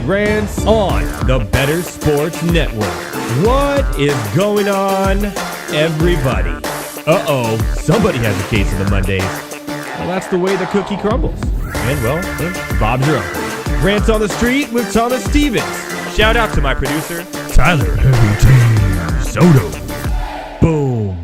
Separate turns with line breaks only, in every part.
Rants on the Better Sports Network. What is going on, everybody? Uh-oh, somebody has a case of the Mondays. Well, that's the way the cookie crumbles. And, well, Bob's your uncle. Rants on the Street with Thomas Stevens. Shout out to my producer, Tyler Heavy T. Soto. Boom.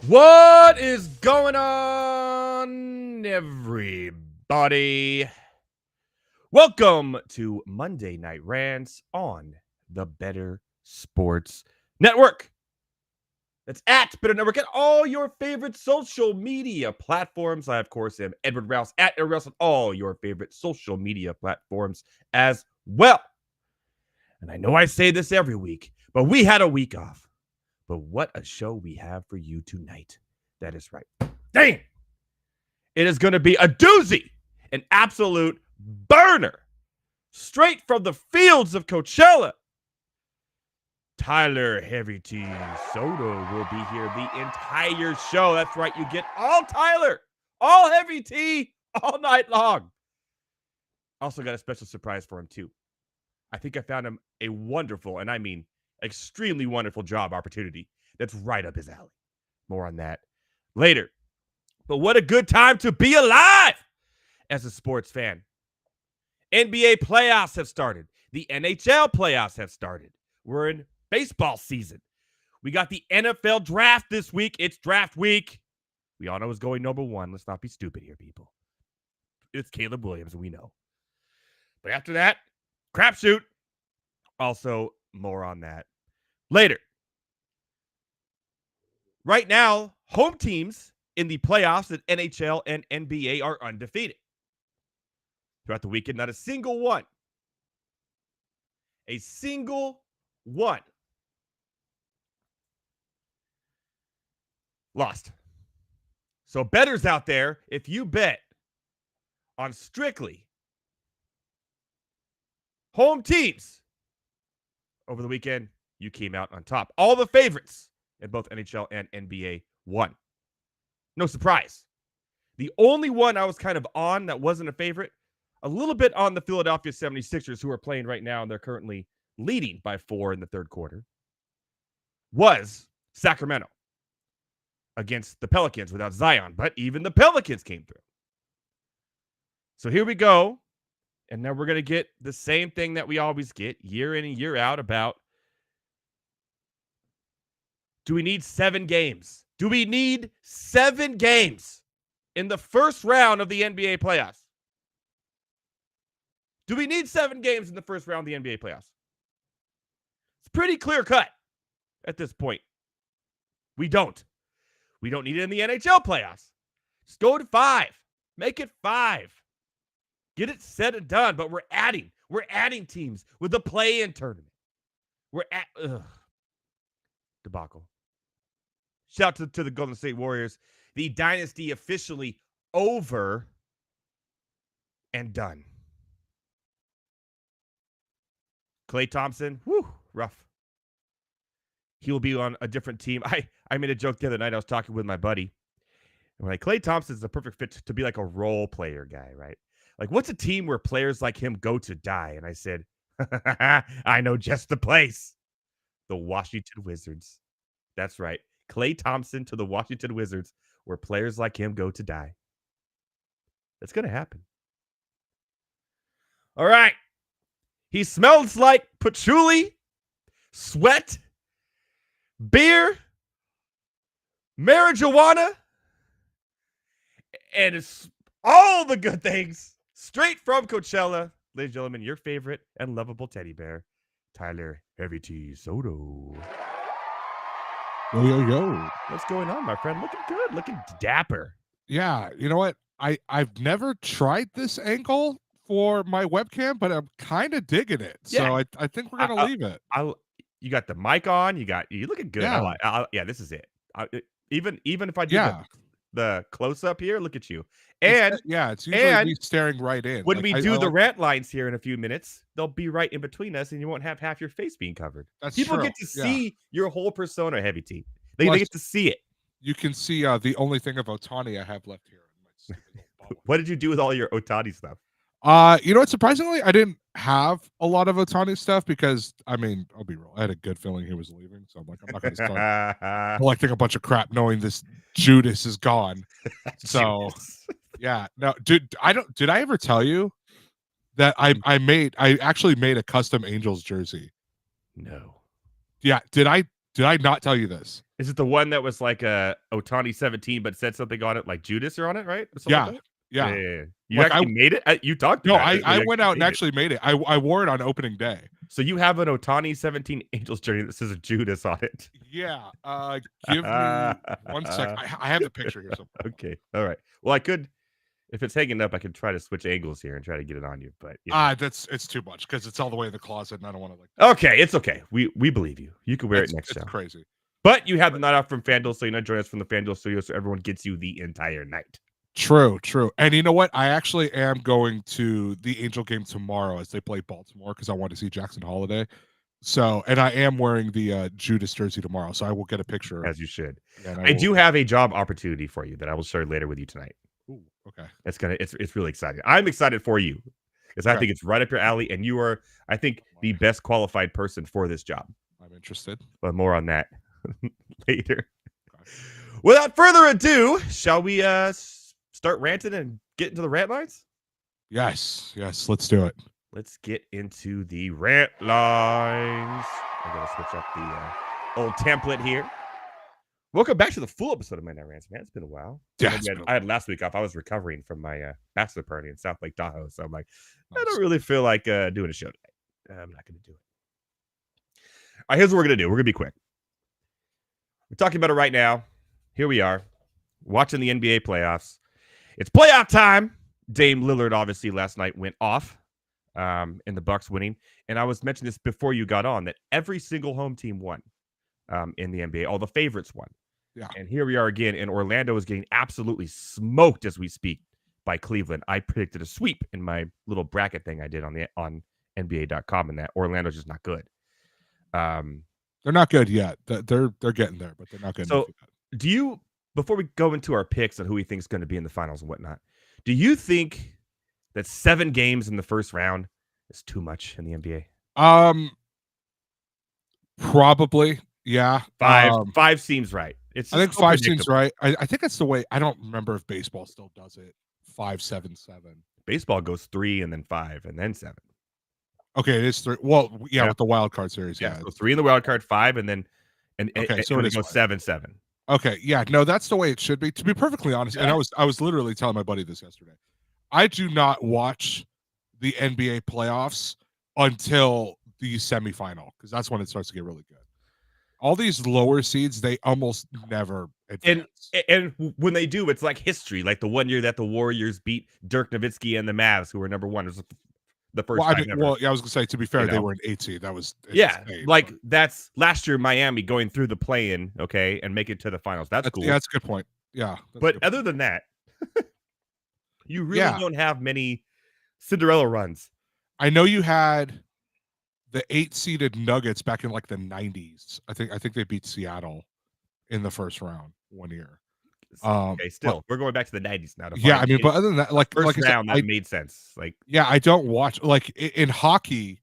What is going on, everybody? Welcome to Monday Night Rants on the Better Sports Network. That's at Better Network at all your favorite social media platforms. I, of course, am Edward Rouse at Edward Rouse on all your favorite social media platforms as well. And I know I say this every week, but we had a week off. But what a show we have for you tonight. That is right. Dang! It is going to be a doozy, an absolute burner, straight from the fields of Coachella. Tyler Heavy T. Soto will be here the entire show. That's right. You get all Tyler, all Heavy T, all night long. Also got a special surprise for him, too. I think I found him a wonderful, and I mean extremely wonderful job opportunity that's right up his alley. More on that later. But what a good time to be alive as a sports fan. NBA playoffs have started. The NHL playoffs have started. We're in baseball season. We got the NFL draft this week. It's draft week. We all know it's going number one. Let's not be stupid here, people. It's Caleb Williams, we know. But after that, crapshoot. Also, more on that later. Right now, home teams in the playoffs at NHL and NBA are undefeated. Throughout the weekend, not a single one. A single one. Lost. So bettors out there, if you bet on strictly home teams over the weekend, you came out on top. All the favorites in both NHL and NBA won. No surprise. The only one I was kind of on that wasn't a favorite, a little bit on the Philadelphia 76ers, who are playing right now, and they're currently leading by 4 in the third quarter, was Sacramento against the Pelicans without Zion. But even the Pelicans came through. So here we go. And now we're going to get the same thing that we always get year in and year out about, do we need 7 games? Do we need 7 games in the first round of the NBA playoffs? Do we need 7 games in the first round of the NBA playoffs? It's pretty clear cut at this point. We don't. We don't need it in the NHL playoffs. Just go to 5. Make it 5. Get it said and done, but we're adding teams with the play-in tournament. We're at debacle. Shout out to the Golden State Warriors. The dynasty officially over and done. Klay Thompson, rough. He will be on a different team. I made a joke the other night. I was talking with my buddy. And like, Klay Thompson's the perfect fit to be like a role player guy, right? Like, what's a team where players like him go to die? And I said, I know just the place. The Washington Wizards. That's right. Klay Thompson to the Washington Wizards, where players like him go to die. That's going to happen. All right. He smells like patchouli, sweat, beer, marijuana, and it's all the good things. Straight from Coachella, ladies and gentlemen, your favorite and lovable teddy bear, Tyler Heavy T. Soto.
Yo.
What's going on, my friend? Looking good, looking dapper.
Yeah, you know what? I've never tried this angle for my webcam, but I'm kind of digging it.
Yeah.
So I think we're gonna leave it.
You got the mic on. You looking good.
Yeah.
Yeah, this is it. Even if I did
Yeah.
the close up here, look at you.
It's
And
it's usually me
and
staring right in.
when
Like
we
I
do the
like
rant lines here in a few minutes, they'll be right in between us, and you won't have half your face being covered.
that's
People
true.
get to
Yeah.
see your whole persona, Heavy T. They
Plus,
get to see it.
you can see the only thing of Otani I have left here in my stupid little bubble.
What did you do with all your Otani stuff?
You know what? Surprisingly, I didn't have a lot of Otani stuff because I mean, I'll be real. I had a good feeling he was leaving, so I'm like, I'm not going to start collecting a bunch of crap knowing this Judas is gone. So yeah, no, dude, I don't. Did I ever tell you that I actually made a custom Angels jersey?
No.
Yeah, did I not tell you this?
Is it the one that was like a Otani 17, but said something on it like Judas or on it, right?
Yeah,
Like
yeah.
You
Like,
actually made it? You talked
No,
about it.
I
You
went out and
made it.
actually made it. I wore it on opening day.
So you have an Otani 17 Angels jersey that says Judas on it.
Yeah. Give me 1 sec. I have the picture here somewhere.
Okay. All right. Well, I could, if it's hanging up, I could try to switch angles here and try to get it on you. But
It's too much because it's all the way in the closet, and I don't want to like.
Okay, it's okay. We believe you. You can wear it next show.
It's crazy.
But you have the night off from FanDuel, so you're not joining us from the FanDuel studio, so everyone gets you the entire night.
True. And you know what? I actually am going to the Angel game tomorrow as they play Baltimore because I want to see Jackson Holiday. So, and I am wearing the Judas jersey tomorrow, so I will get a picture.
As you should.
Yeah,
I do have a job opportunity for you that I will share later with you tonight.
Ooh, okay.
It's really exciting. I'm excited for you because I think it's right up your alley, and you are, I think, the best qualified person for this job.
I'm interested.
But more on that later. Okay. Without further ado, shall we start ranting and get into the rant lines?
Yes, let's do it.
Let's get into the rant lines. I'm going to switch up the old template here. Welcome back to the full episode of my Night Rants, man. It's been a while.
Yeah,
I had last week off. I was recovering from my bachelor party in South Lake Tahoe. So I'm like, I don't really feel like doing a show tonight. I'm not going to do it. All right, here's what we're going to do. We're going to be quick. We're talking about it right now. Here we are, watching the NBA playoffs. It's playoff time. Dame Lillard, obviously, last night went off in the Bucks winning. And I was mentioning this before you got on, that every single home team won in the NBA. All the favorites won.
Yeah.
And here we are again, and Orlando is getting absolutely smoked as we speak by Cleveland. I predicted a sweep in my little bracket thing I did on NBA.com, and that Orlando's just not good.
They're not good yet. They're getting there, but they're not good.
So, do you, before we go into our picks on who we think is going to be in the finals and whatnot, do you think that 7 games in the first round is too much in the NBA?
Probably. Yeah.
5 seems right.
I think 5 seems right. I think that's the way. I don't remember if baseball still does it. 5, 7, 7.
Baseball goes 3 and then 5 and then 7.
Okay, it is 3. Well, yeah. With the wild card series. Yeah.
So 3 in the wild card, 5, and then so it goes 7, 7.
Okay, yeah, no, that's the way it should be. To be perfectly honest, and I was literally telling my buddy this yesterday. I do not watch the NBA playoffs until the semifinal because that's when it starts to get really good. All these lower seeds, they almost never advance.
And when they do, it's like history. Like the one year that the Warriors beat Dirk Nowitzki and the Mavs, who were number 1. It was the first time ever.
Well, yeah, I was gonna say, to be fair, they were an 8 seed. That was
insane, like that's last year Miami going through the play-in, okay, and make it to the finals. That's cool.
Yeah, that's a good point. Yeah,
but other than that, you really don't have many Cinderella runs.
I know you had the 8-seeded Nuggets back in like the 90s. I think they beat Seattle in the first round one year.
Okay, still, we're going back to the 90s now.
Yeah, I mean, but other than that, like
first round, that made sense. Like,
yeah, I don't watch like in hockey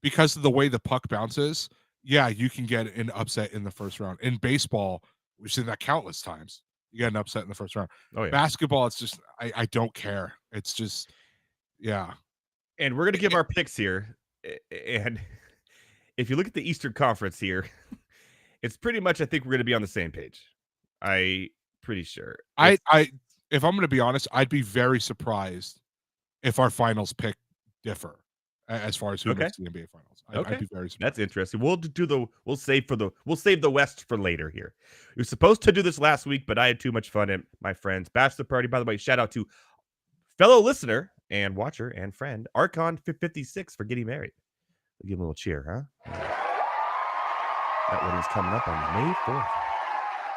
because of the way the puck bounces. Yeah, you can get an upset in the first round. In baseball, we've seen that countless times. You get an upset in the first round.
Oh, yeah.
Basketball, it's just I don't care. It's just
And we're gonna give our picks here. And if you look at the Eastern Conference here, it's pretty much, I think we're gonna be on the same page. Pretty sure.
If I'm going to be honest, I'd be very surprised if our finals pick differ as far as who makes the NBA finals. I'd be very surprised.
That's interesting. We'll save the West for later here. We were supposed to do this last week, but I had too much fun at my friend's bachelor party. By the way, shout out to fellow listener and watcher and friend Archon 56 for getting married. We'll give him a little cheer, huh? That wedding's coming up on May 4th.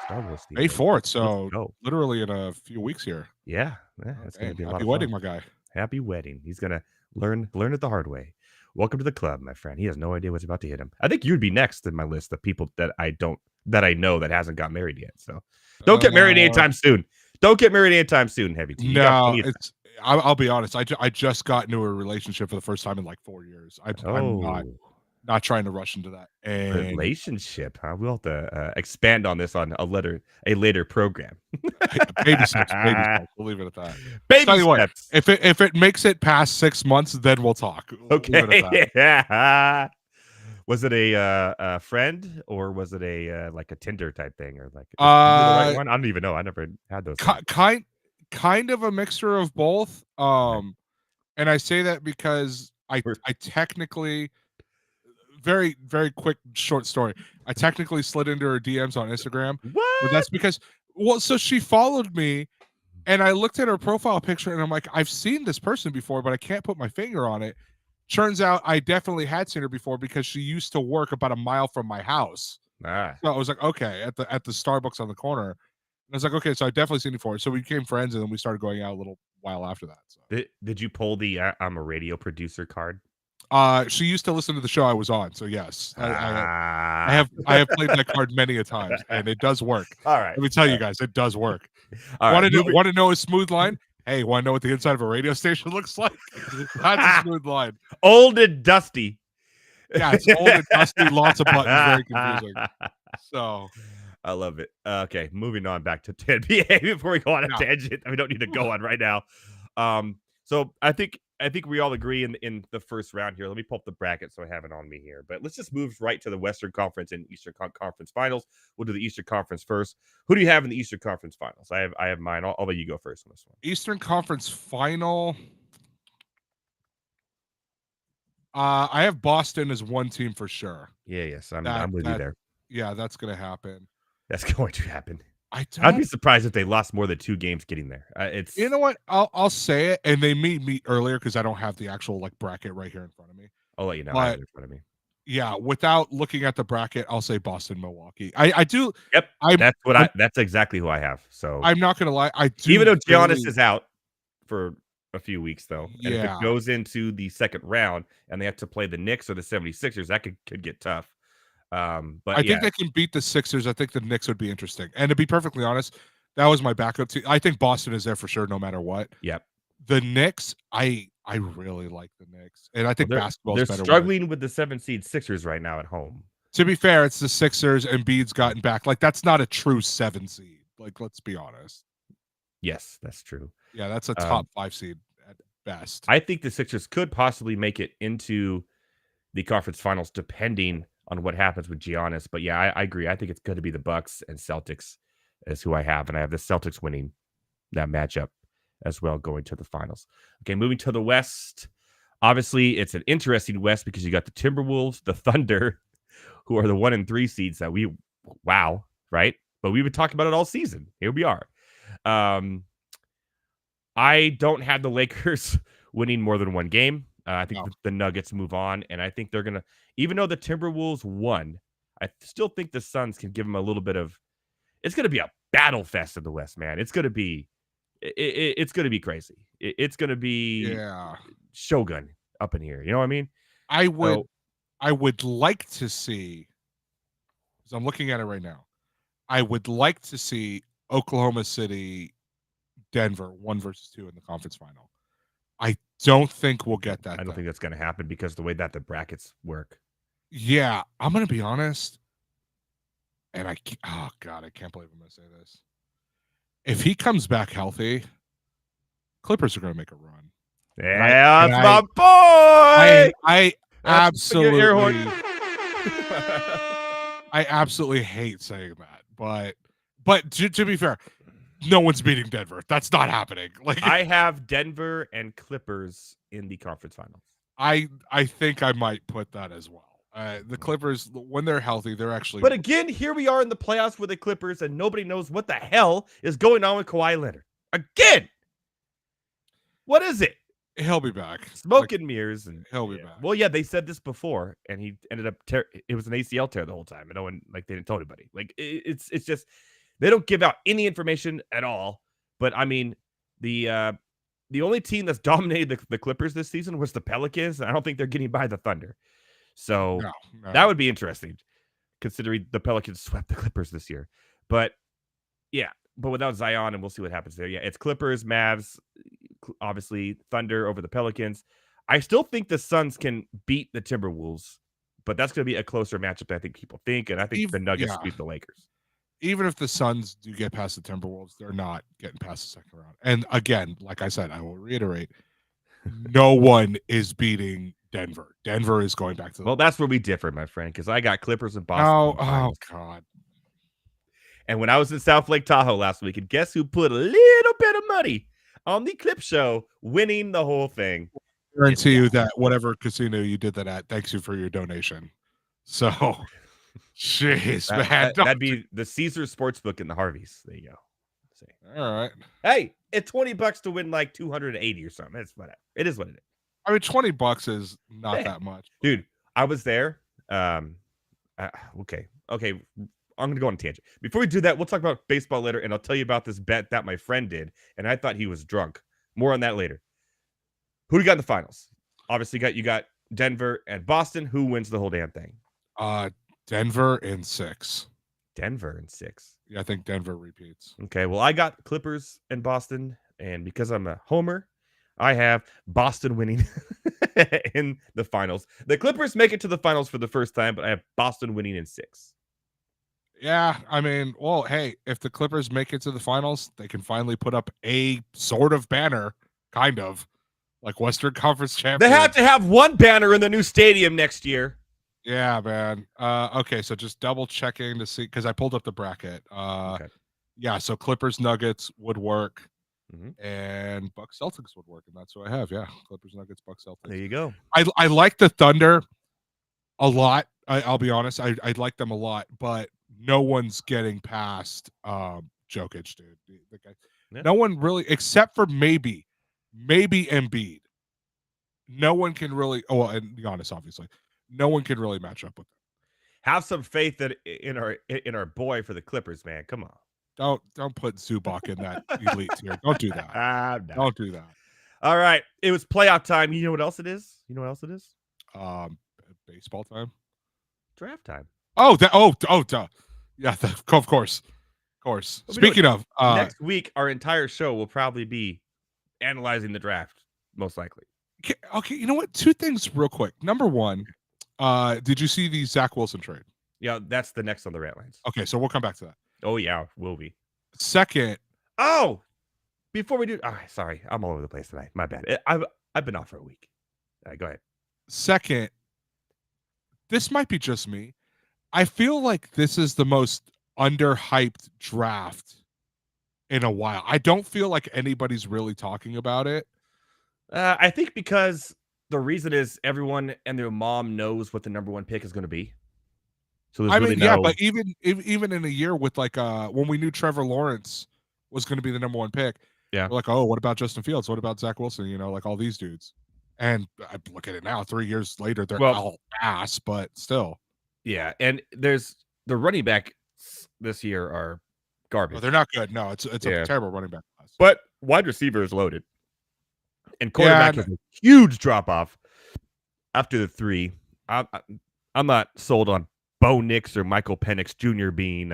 Star Wars Theater.
May 4th,
Let's
so
go.
literally in a few weeks here.
Yeah, that's going to be a lot
Happy
of
wedding,
fun.
my guy.
Happy wedding. He's going to learn it the hard way. Welcome to the club, my friend. He has no idea what's about to hit him. I think you'd be next in my list of people that I know that hasn't got married yet. So don't get married anytime soon. Don't get married anytime soon, Heavy T.
No, I'll be honest. I just got into a relationship for the first time in like 4 years. I'm not trying to rush into that. And
relationship, huh? We'll have to expand on this on a later program.
baby steps. We'll leave it at that.
Baby
Tell you
steps.
What, if it makes it past 6 months, then we'll talk.
Okay. Yeah. Was it a friend or was it a like a Tinder type thing or like the right one? I don't even know. I never had those.
Kind of a mixture of both. And I say that because I technically, very, very quick short story. I technically slid into her DMs on Instagram.
What?
But that's because, so she followed me and I looked at her profile picture and I'm like, I've seen this person before, but I can't put my finger on it. Turns out I definitely had seen her before because she used to work about a mile from my house. So I was like, okay, at the Starbucks on the corner. And I was like, okay, so I definitely seen you before. So we became friends, and then we started going out a little while after that. So.
Did you pull the I'm a radio producer card?
She used to listen to the show I was on, so yes, I have played that card many a times, and it does work.
All right,
let me tell you guys, it does work.
Want
to know a smooth line? Hey, want to know what the inside of a radio station looks like? That's a smooth line.
Old and dusty.
Yeah, it's old and dusty, lots of buttons, very confusing. So
I love it. Okay, moving on back to NBA before we go on a tangent. We don't need to go on right now. So I think we all agree in the first round here. Let me pull up the bracket so I have it on me here. But let's just move right to the Western Conference and Eastern Conference Finals. We'll do the Eastern Conference first. Who do you have in the Eastern Conference Finals? I have mine. I'll let you go first on this one.
Eastern Conference Final. I have Boston as one team for sure.
Yes, I'm with you there.
Yeah, that's going to happen.
That's going to happen. I'd be surprised if they lost more than 2 games getting there. It's
you know what? I'll say it, and they meet earlier because I don't have the actual like bracket right here in front of me.
I'll let you know. I have it in front of me.
Yeah, without looking at the bracket, I'll say Boston, Milwaukee. I do.
Yep. That's exactly who I have. So
I'm not gonna lie. I do.
Even though Giannis is out for a few weeks though, and if it
Yeah.
goes into the second round and they have to play the Knicks or the 76ers, that could get tough. But
I think they can beat the Sixers. I think the Knicks would be interesting. And to be perfectly honest, that was my backup team. I think Boston is there for sure, no matter what.
Yep.
The Knicks, I really like the Knicks, and I think basketball.
They're struggling with the 7 seed Sixers right now at home.
To be fair, it's the Sixers, and Embiid's gotten back. Like that's not a true 7 seed. Like let's be honest.
Yes, that's true.
Yeah, that's a top 5 seed at best.
I think the Sixers could possibly make it into the conference finals, depending on what happens with Giannis. But yeah, I agree. I think it's going to be the Bucks and Celtics is who I have, and I have the Celtics winning that matchup as well, going to the finals. Okay, moving to the West. Obviously, it's an interesting West because you got the Timberwolves, the Thunder, who are the 1 and 3 seeds that right? But we've been talking about it all season. Here we are. I don't have the Lakers winning more than 1 game. I think the Nuggets move on, and I think they're going to, even though the Timberwolves won, I still think the Suns can give them a little bit of, it's going to be a battle fest in the West, man. It's going to be, it's going to be crazy. It's going to be Shogun up in here. You know what I mean?
I would like to see, because I'm looking at it right now, I would like to see Oklahoma City, Denver 1 versus 2 in the conference final. I don't think we'll get that.
I don't think that's going to happen because the way that the brackets work.
Yeah, I'm going to be honest. And I can't believe I'm going to say this. If he comes back healthy, Clippers are going to make a run.
Yeah, that's my boy.
I absolutely, I absolutely hate saying that, but to be fair, no one's beating Denver. That's not happening. Like
I have Denver and Clippers in the conference finals.
I think I might put that as well. The Clippers, when they're healthy, they're actually.
But again, here we are in the playoffs with the Clippers, and nobody knows what the hell is going on with Kawhi Leonard. Again, what is it?
He'll be back.
Smoke and mirrors, and
he'll be back.
Well, yeah, they said this before, and he ended up it was an ACL tear the whole time, and no one they didn't tell anybody. It's just they don't give out any information at all. But I mean, the only team that's dominated the Clippers this season was the Pelicans, and I don't think they're getting by the Thunder. So
no.
That would be interesting, considering the Pelicans swept the Clippers this year. But yeah, but without Zion, and we'll see what happens there. Yeah, it's Clippers, Mavs, obviously Thunder over the Pelicans. I still think the Suns can beat the Timberwolves, but that's going to be a closer matchup than I think people think, and I think the Nuggets sweep the Lakers.
Even if the Suns do get past the Timberwolves, they're not getting past the second round. And again, like I said, I will reiterate, no one is beating Denver. Denver is going back to the
that's where we differ, my friend, because I got Clippers and Boston.
Oh, God.
And when I was in South Lake Tahoe last week, and guess who put a little bit of money on the Clip Show, winning the whole thing?
I guarantee you that whatever casino you did that at, thanks you for your donation. So, jeez, man.
That'd be the Caesars Sportsbook in the Harveys. There you go.
See. All right.
Hey, it's $20 to win like 280 or something. It's whatever. It is what it is.
I mean, $20 is not that much,
dude. I was there. Okay. I'm gonna go on a tangent. Before we do that, we'll talk about baseball later, and I'll tell you about this bet that my friend did, and I thought he was drunk. More on that later. Who do you got in the finals? Obviously, you got Denver and Boston. Who wins the whole damn thing?
Denver in 6.
Denver in 6.
Yeah, I think Denver repeats.
Okay, well, I got Clippers and Boston, and because I'm a homer, I have Boston winning in the finals. The Clippers make it to the finals for the first time, but I have Boston winning in 6.
Yeah, I mean, well, hey, if the Clippers make it to the finals, they can finally put up a sort of banner, kind of, like Western Conference champion.
They have to have one banner in the new stadium next year.
Yeah, man. Okay, so just double checking to see, because I pulled up the bracket.
Okay.
Yeah, so Clippers Nuggets would work,
and
Bucks Celtics would work, and that's what I have. Yeah, Clippers Nuggets, Bucks Celtics.
There you go.
I like the Thunder a lot. I'll be honest. I like them a lot, but no one's getting past Jokic, dude. The guy, no one really, except for maybe Embiid. No one can really. Oh, well, and Giannis, obviously. No one can really match up with them.
Have some faith in our boy for the Clippers, man. Come on.
Don't put Zubac in that elite tier. Don't do that.
No.
Don't do that.
All right. It was playoff time. You know what else it is?
Baseball time.
Draft time.
Duh. Yeah, of course. Speaking of,
next week, our entire show will probably be analyzing the draft, most likely.
Okay, you know what? 2 things real quick. Number 1, did you see the Zach Wilson trade?
Yeah, that's the next on the rant lines.
Okay, so we'll come back to that.
Oh, yeah, will be.
Second.
Oh, before we do, sorry, I'm all over the place tonight. My bad. I've been off for a week. All right, go ahead.
Second, this might be just me. I feel like this is the most underhyped draft in a while. I don't feel like anybody's really talking about it.
I think because the reason is everyone and their mom knows what the number 1 pick is going to be. So
but even in a year with like when we knew Trevor Lawrence was going to be the number 1 pick, we're like, oh, what about Justin Fields? What about Zach Wilson? You know, like all these dudes. And I look at it now, 3 years later, they're all ass, but still.
Yeah, and there's the running back this year are garbage.
Oh, they're not good. No, it's a terrible running back class.
But wide receiver is loaded. And quarterback has a huge drop-off after the 3. I'm not sold on Bo Nix or Michael Penix Jr. being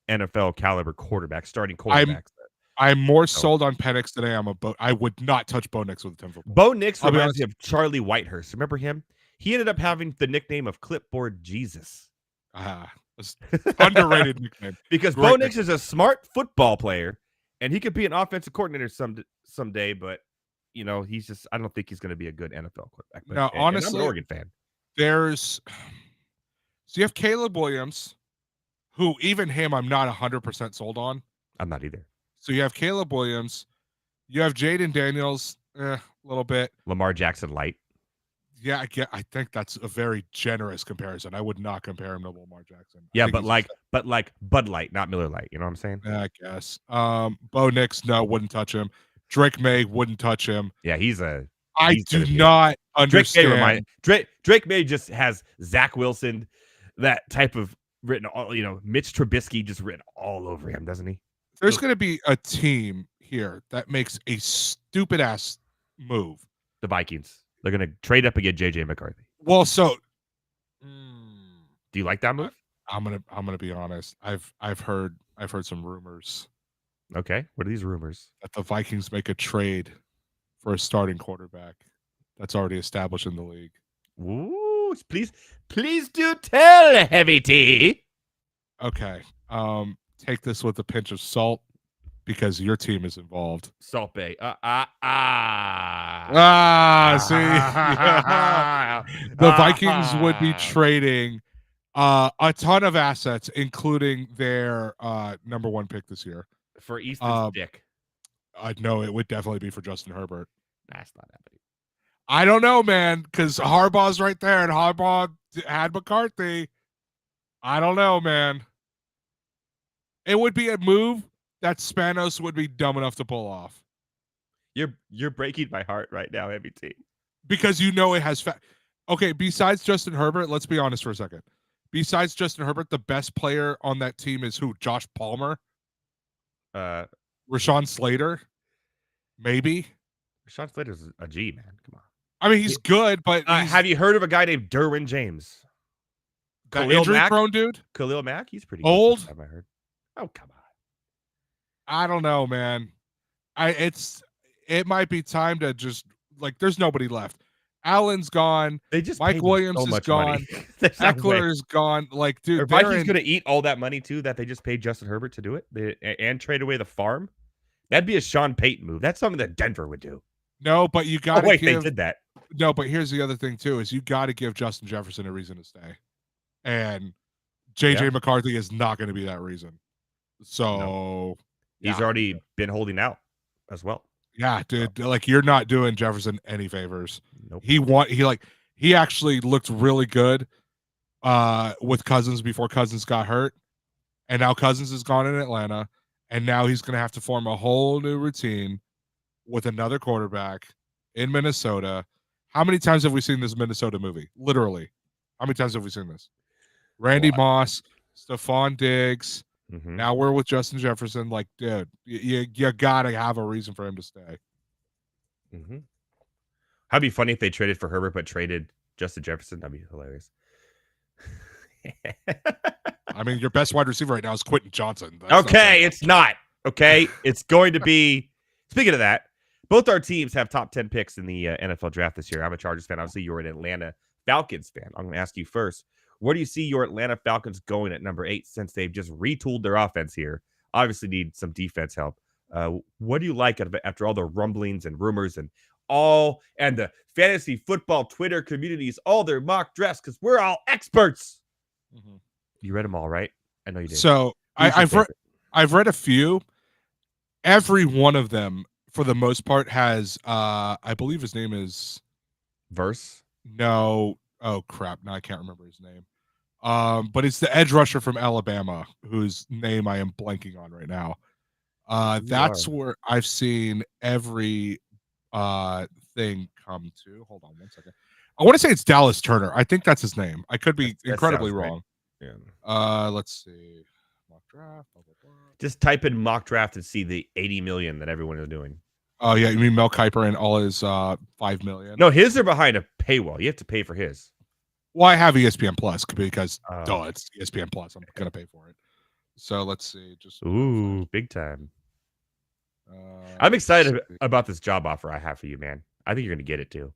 NFL caliber starting quarterbacks.
I'm more sold on Penix than I am I would not touch Bo Nix with a 10-foot pole.
Bo Nix reminds me of Charlie Whitehurst. Remember him? He ended up having the nickname of Clipboard Jesus.
Underrated nickname.
Because Bo Nix is a smart football player, and he could be an offensive coordinator someday, but you know, I don't think he's going to be a good NFL quarterback. But,
now, honestly,
I'm an Oregon fan.
So you have Caleb Williams, who even him I'm not 100% sold on.
I'm not either.
So you have Caleb Williams. You have Jaden Daniels, a little bit.
Lamar Jackson light.
Yeah, I think that's a very generous comparison. I would not compare him to Lamar Jackson.
Yeah, but like Bud Light, not Miller Light. You know what I'm saying?
Yeah, I guess. Bo Nix, no, wouldn't touch him. Drake May wouldn't touch him.
Yeah, he's a.
I do not understand.
Drake May just has Zach Wilson, that type of written all, Mitch Trubisky just written all over him, doesn't he?
There's going to be a team here that makes a stupid ass move.
The Vikings. They're going to trade up and get JJ McCarthy.
Well, so
do you like that move?
I'm gonna be honest. I've heard some rumors.
Okay, what are these rumors?
That the Vikings make a trade for a starting quarterback that's already established in the league.
Ooh, please do tell, Heavy T.
Okay. Take this with a pinch of salt because your team is involved.
Salt Bay.
See. The Vikings would be trading a ton of assets, including their number 1 pick this year.
For Easton's dick.
No, it would definitely be for Justin Herbert.
That's not happening.
I don't know, man, because Harbaugh's right there, and Harbaugh had McCarthy. I don't know, man. It would be a move that Spanos would be dumb enough to pull off.
You're breaking my heart right now, Heavy T.
Because it has okay, besides Justin Herbert, let's be honest for a second. Besides Justin Herbert, the best player on that team is who? Josh Palmer? Rashawn Slater? Maybe?
Rashawn Slater's a G, man. Come on.
I mean, he's good, but
have you heard of a guy named Derwin James?
That injury-prone dude?
Khalil Mack? He's pretty
old.
Good, I heard. Oh, come on.
I don't know, man. It might be time to just there's nobody left. Allen's gone. Mike Williams is gone. Eckler is gone. Dude,
are Vikings going to eat all that money too that they just paid Justin Herbert to do it and trade away the farm? That'd be a Sean Payton move. That's something that Denver would do.
No, but you got to
they did that.
No, but here's the other thing too: is you got to give Justin Jefferson a reason to stay, and JJ McCarthy is not going to be that reason. So
he's already been holding out as well.
Yeah, dude. You're not doing Jefferson any favors.
Nope.
He actually looked really good with Cousins before Cousins got hurt. And now Cousins is gone in Atlanta. And now he's going to have to form a whole new routine with another quarterback in Minnesota. How many times have we seen this Minnesota movie? Literally. How many times have we seen this? Randy Moss, Stephon Diggs. Mm-hmm. Now we're with Justin Jefferson. Dude, you got to have a reason for him to stay.
Mm-hmm. That'd be funny if they traded for Herbert but traded Justin Jefferson. That'd be hilarious.
I mean, your best wide receiver right now is Quentin Johnson.
It's not. Okay, it's going to be. Speaking of that, both our teams have top 10 picks in the NFL draft this year. I'm a Chargers fan. Obviously, you're an Atlanta Falcons fan. I'm going to ask you first. Where do you see your Atlanta Falcons going at number 8 since they've just retooled their offense here? Obviously need some defense help. What do you like after all the rumblings and rumors and the fantasy football Twitter communities, all their mock drafts, because we're all experts. Mm-hmm. You read them all, right? I know you did.
So I've read a few. Every one of them, for the most part, has I believe his name is
Verse.
No. Oh crap! Now I can't remember his name. But it's the edge rusher from Alabama, whose name I am blanking on right now. That's where I've seen every thing come to. Hold on one second. I want to say it's Dallas Turner. I think that's his name. I could be incredibly wrong.
Right. Yeah.
Let's see. Mock draft. Blah, blah, blah.
Just type in mock draft and see the 80 million that everyone is doing.
Oh yeah, you mean Mel Kiper and all his 5 million?
No, his are behind a paywall. You have to pay for his.
Well, I have ESPN Plus because it's ESPN Plus. I'm gonna pay for it. So let's see.
Big time. I'm excited about this job offer I have for you, man. I think you're gonna get it too.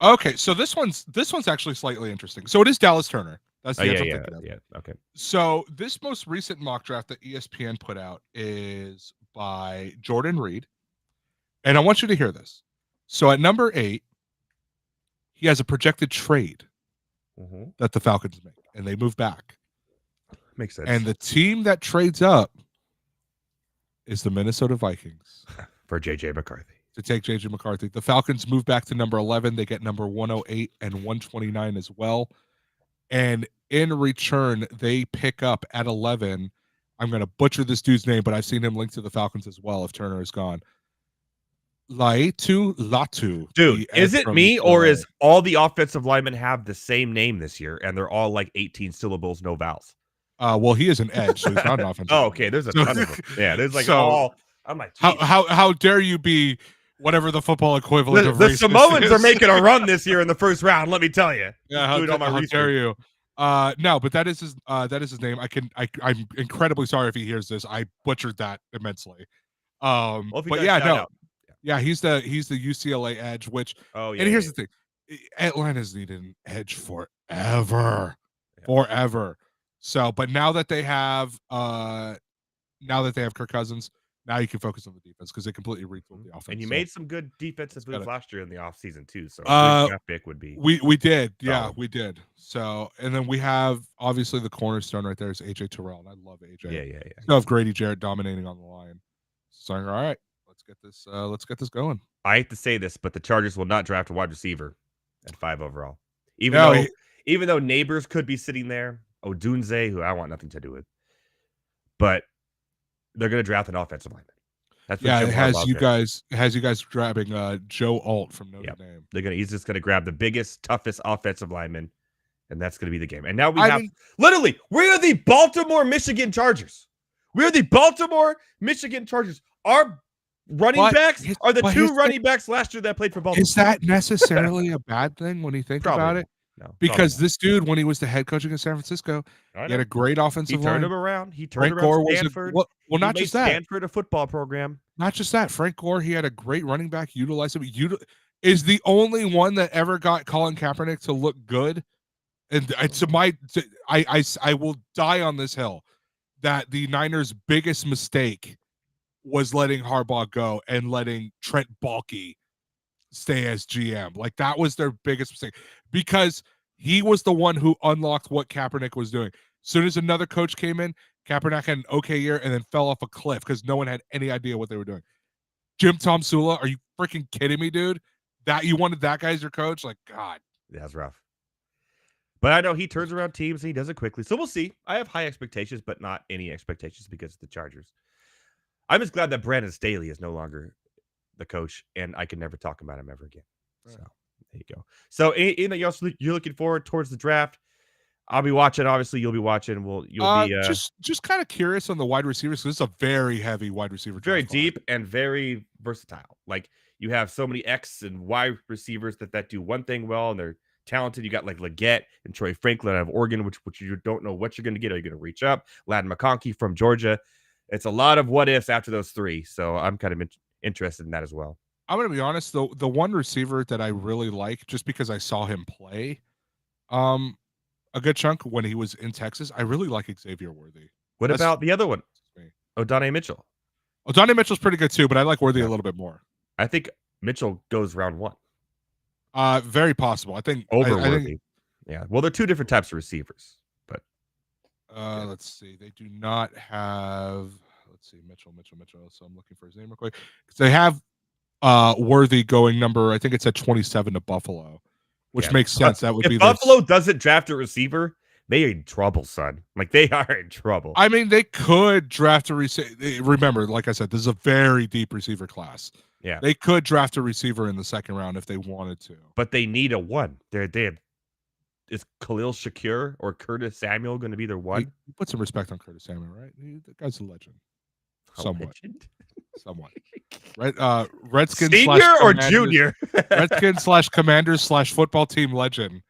Okay, so this one's actually slightly interesting. So it is Dallas Turner. That's the
yeah. Okay.
So this most recent mock draft that ESPN put out is by Jordan Reed. And I want you to hear this. So at number 8, he has a projected trade that the Falcons make, and they move back.
Makes sense.
And the team that trades up is the Minnesota Vikings.
For J.J. McCarthy.
To take J.J. McCarthy. The Falcons move back to number 11. They get number 108 and 129 as well. And in return, they pick up at 11. I'm going to butcher this dude's name, but I've seen him linked to the Falcons as well if Turner is gone. Latu,
Dude,
the
is
edge
it
from
me or
UCLA.
is all the offensive linemen have the same name this year and they're all like 18 syllables, no vowels?
Well, he is an edge, so he's not an offensive
Oh,
lineman.
okay. There's a
So,
ton of them. Yeah, there's like
so
all. I'm like,
how
geez.
how dare you be whatever the football equivalent
The,
of
the
racist
Samoans are
is?
making a run this year in the first round. Let me tell you.
Yeah,
Just doing all my
how
research.
dare you? No, but that is his name. I'm incredibly sorry if he hears this. I butchered that immensely.
Well, if he
But
does,
yeah,
shout
no,
out.
yeah, he's the UCLA edge. Which,
Oh yeah.
and here's
Yeah.
the thing, Atlanta's needed an edge forever,
Yeah.
forever. So, but now that they have Kirk Cousins, now you can focus on the defense because they completely retooled the offense.
And you
So,
made some good defensive moves last year in the offseason too. So a good draft pick would be.
we did, yeah,
solid.
we did. So, and then we have obviously the cornerstone right there is AJ Terrell, and I love AJ.
Yeah.
Still have Grady Jarrett dominating on the line. So, all right, let's get this going.
I hate to say this, but the Chargers will not draft a wide receiver at 5 overall. Even though Neighbors could be sitting there, Odunze, who I want nothing to do with, but they're going to draft an offensive lineman. That's what
it has you guys grabbing Joe Alt from Notre Dame.
He's just gonna grab the biggest, toughest offensive lineman, and that's gonna be the game. And now we are the Baltimore, Michigan Chargers. We're the Baltimore, Michigan Chargers. Our running backs are the two running backs last year that played for Baltimore.
Is that necessarily a bad thing when you think about it?
No,
because this dude, when he was the head coach in San Francisco, he had a great offensive line.
He turned him around. He turned around Stanford.
Not just that.
Stanford a football program.
Not just that. Frank Gore, he had a great running back. Utilized him. Is the only one that ever got Colin Kaepernick to look good. And I will die on this hill that the Niners' biggest mistake was letting Harbaugh go and letting Trent Baalke stay as GM. Like, that was their biggest mistake because he was the one who unlocked what Kaepernick was doing. As soon as another coach came in, Kaepernick had an okay year and then fell off a cliff because no one had any idea what they were doing. Jim Tom Sula, are you freaking kidding me, dude? That you wanted that guy as your coach? Like, God.
Yeah, that's rough. But I know he turns around teams and he does it quickly. So we'll see. I have high expectations, but not any expectations because of the Chargers. I'm just glad that Brandon Staley is no longer the coach, and I can never talk about him ever again. So there you go. So anything else you're looking forward towards the draft? I'll be watching. Obviously, you'll be watching. You'll be
just kind of curious on the wide receivers. This is a very heavy wide receiver,
very deep and very versatile. Like, you have so many X and Y receivers that do one thing well, and they're talented. You got like Leggett and Troy Franklin out of Oregon, which you don't know what you're going to get. Are you going to reach up? Ladd McConkey from Georgia. It's a lot of what ifs after those three. So I'm kind of interested in that as well.
I'm going to be honest, though, the one receiver that I really like, just because I saw him play a good chunk when he was in Texas, I really like Xavier Worthy.
What about the other one? O'Donnell Mitchell.
O'Donnell Mitchell's pretty good too, but I like Worthy a little bit more.
I think Mitchell goes round 1.
Very possible. I think
over Worthy. Yeah. Well, they're two different types of receivers, but
let's see. They do not have. Let's see, Mitchell. So I'm looking for his name real quick. They have Worthy going number. I think it's at 27 to Buffalo, which makes sense. That would be
if Buffalo doesn't draft a receiver, they are in trouble, son. Like, they are in trouble.
I mean, they could draft a receiver. Remember, like I said, this is a very deep receiver class.
Yeah,
they could draft a receiver in the second round if they wanted to,
but they need a one. They have. Is Khalil Shakir or Curtis Samuel going to be their one?
Put some respect on Curtis Samuel, right? The guy's a legend. Somewhat. Right? Redskins
senior or junior?
Redskins / Commanders / football team legend.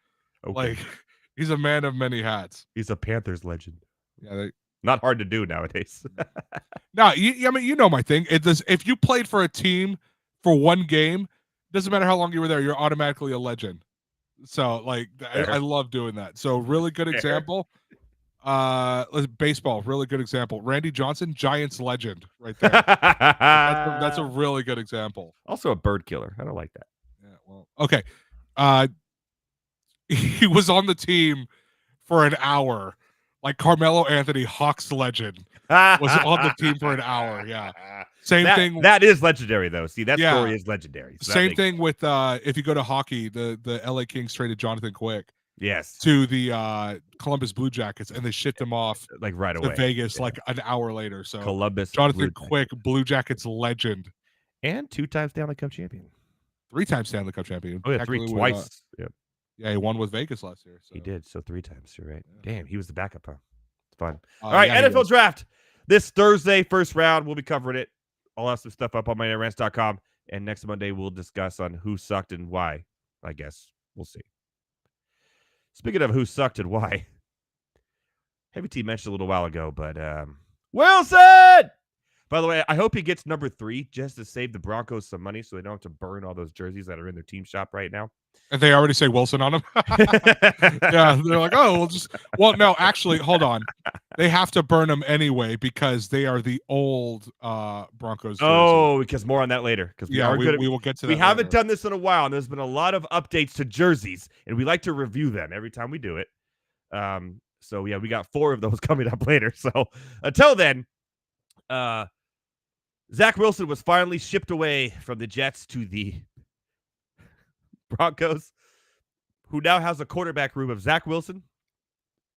Okay. Like, he's a man of many hats.
He's a Panthers legend.
Yeah,
not hard to do nowadays.
No, I mean, you know my thing. If you played for a team for one game, doesn't matter how long you were there, you're automatically a legend. So, like, I love doing that. So, really good example. Baseball, really good example. Randy Johnson, Giants legend, right there. that's a really good example.
Also a bird killer. I don't like that.
Yeah, well, okay. He was on the team for an hour. Like Carmelo Anthony, Hawks legend, was on the team for an hour. Yeah. Same thing.
That is legendary, though. See, that story is legendary.
So same thing with if you go to hockey, the LA Kings traded Jonathan Quick.
Yes.
To the Columbus Blue Jackets, and they shipped him off
like right away
to Vegas like an hour later. So
Columbus
Jonathan Quick, Blue Jackets legend.
And 2-time Stanley Cup champion.
3-time Stanley Cup champion.
Oh, yeah,
Technically
twice. Yep.
Yeah, he won with Vegas last year. So.
He did. So 3 times. You're right. Yeah. Damn, he was the backup, huh? It's fun. All
Yeah,
right, NFL draft. This Thursday, first round. We'll be covering it. I'll have some stuff up on my nightrants.com. And next Monday, we'll discuss on who sucked and why. I guess. We'll see. Speaking of who sucked and why, Heavy T mentioned a little while ago, but Wilson! By the way, I hope he gets number 3 just to save the Broncos some money so they don't have to burn all those jerseys that are in their team shop right now.
And they already say Wilson on them. Yeah, they're like, oh, no, actually, hold on. They have to burn them anyway because they are the old Broncos jerseys.
Oh, because more on that later. Because
we will get to that.
We haven't done this in a while, and there's been a lot of updates to jerseys, and we like to review them every time we do it. So yeah, we got 4 of those coming up later. So until then, Zach Wilson was finally shipped away from the Jets to the Broncos, who now has a quarterback room of Zach Wilson,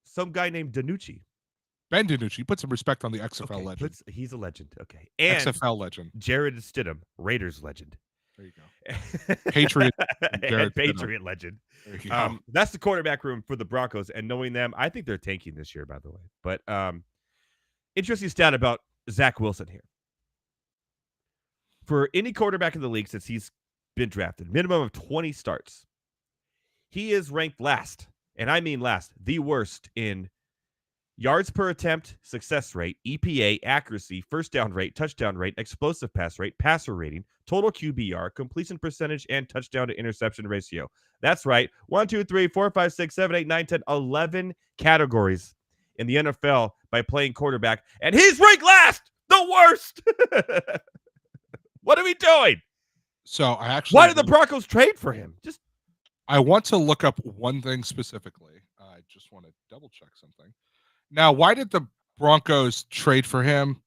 some guy named DiNucci.
Ben DiNucci. Put some respect on the XFL legend.
He's a legend. Okay. And
XFL legend.
Jared Stidham, Raiders legend.
There you go. Patriot.
Patriot legend.
There you go.
That's the quarterback room for the Broncos. And knowing them, I think they're tanking this year, by the way. But interesting stat about Zach Wilson here. For any quarterback in the league since he's been drafted, minimum of 20 starts. He is ranked last, and I mean last, the worst in yards per attempt, success rate, EPA, accuracy, first down rate, touchdown rate, explosive pass rate, passer rating, total QBR, completion percentage, and touchdown to interception ratio. That's right. 1, 2, 3, 4, 5, 6, 7, 8, 9, 10, 11 categories in the NFL by playing quarterback, and he's ranked last, the worst. What are we doing?
So
why did the Broncos trade for him?
I want to look up one thing specifically. I just want to double check something. Now, why did the Broncos trade for him?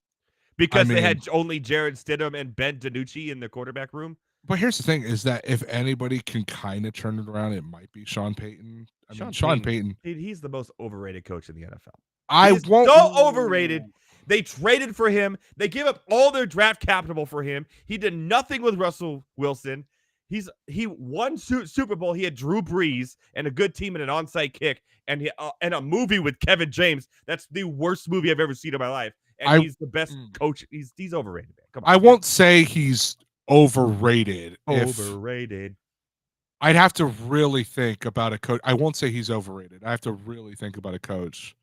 Because they had only Jared Stidham and Ben DiNucci in the quarterback room.
But here's the thing: is that if anybody can kind of turn it around, it might be Sean Payton. Sean Payton.
He's the most overrated coach in the NFL.
So
overrated. They traded for him. They gave up all their draft capital for him. He did nothing with Russell Wilson. He won Super Bowl. He had Drew Brees and a good team and an onside kick and a movie with Kevin James. That's the worst movie I've ever seen in my life. And he's the best coach. He's overrated, man. Come on.
I won't say he's overrated.
Overrated.
I'd have to really think about a coach. I won't say he's overrated. I have to really think about a coach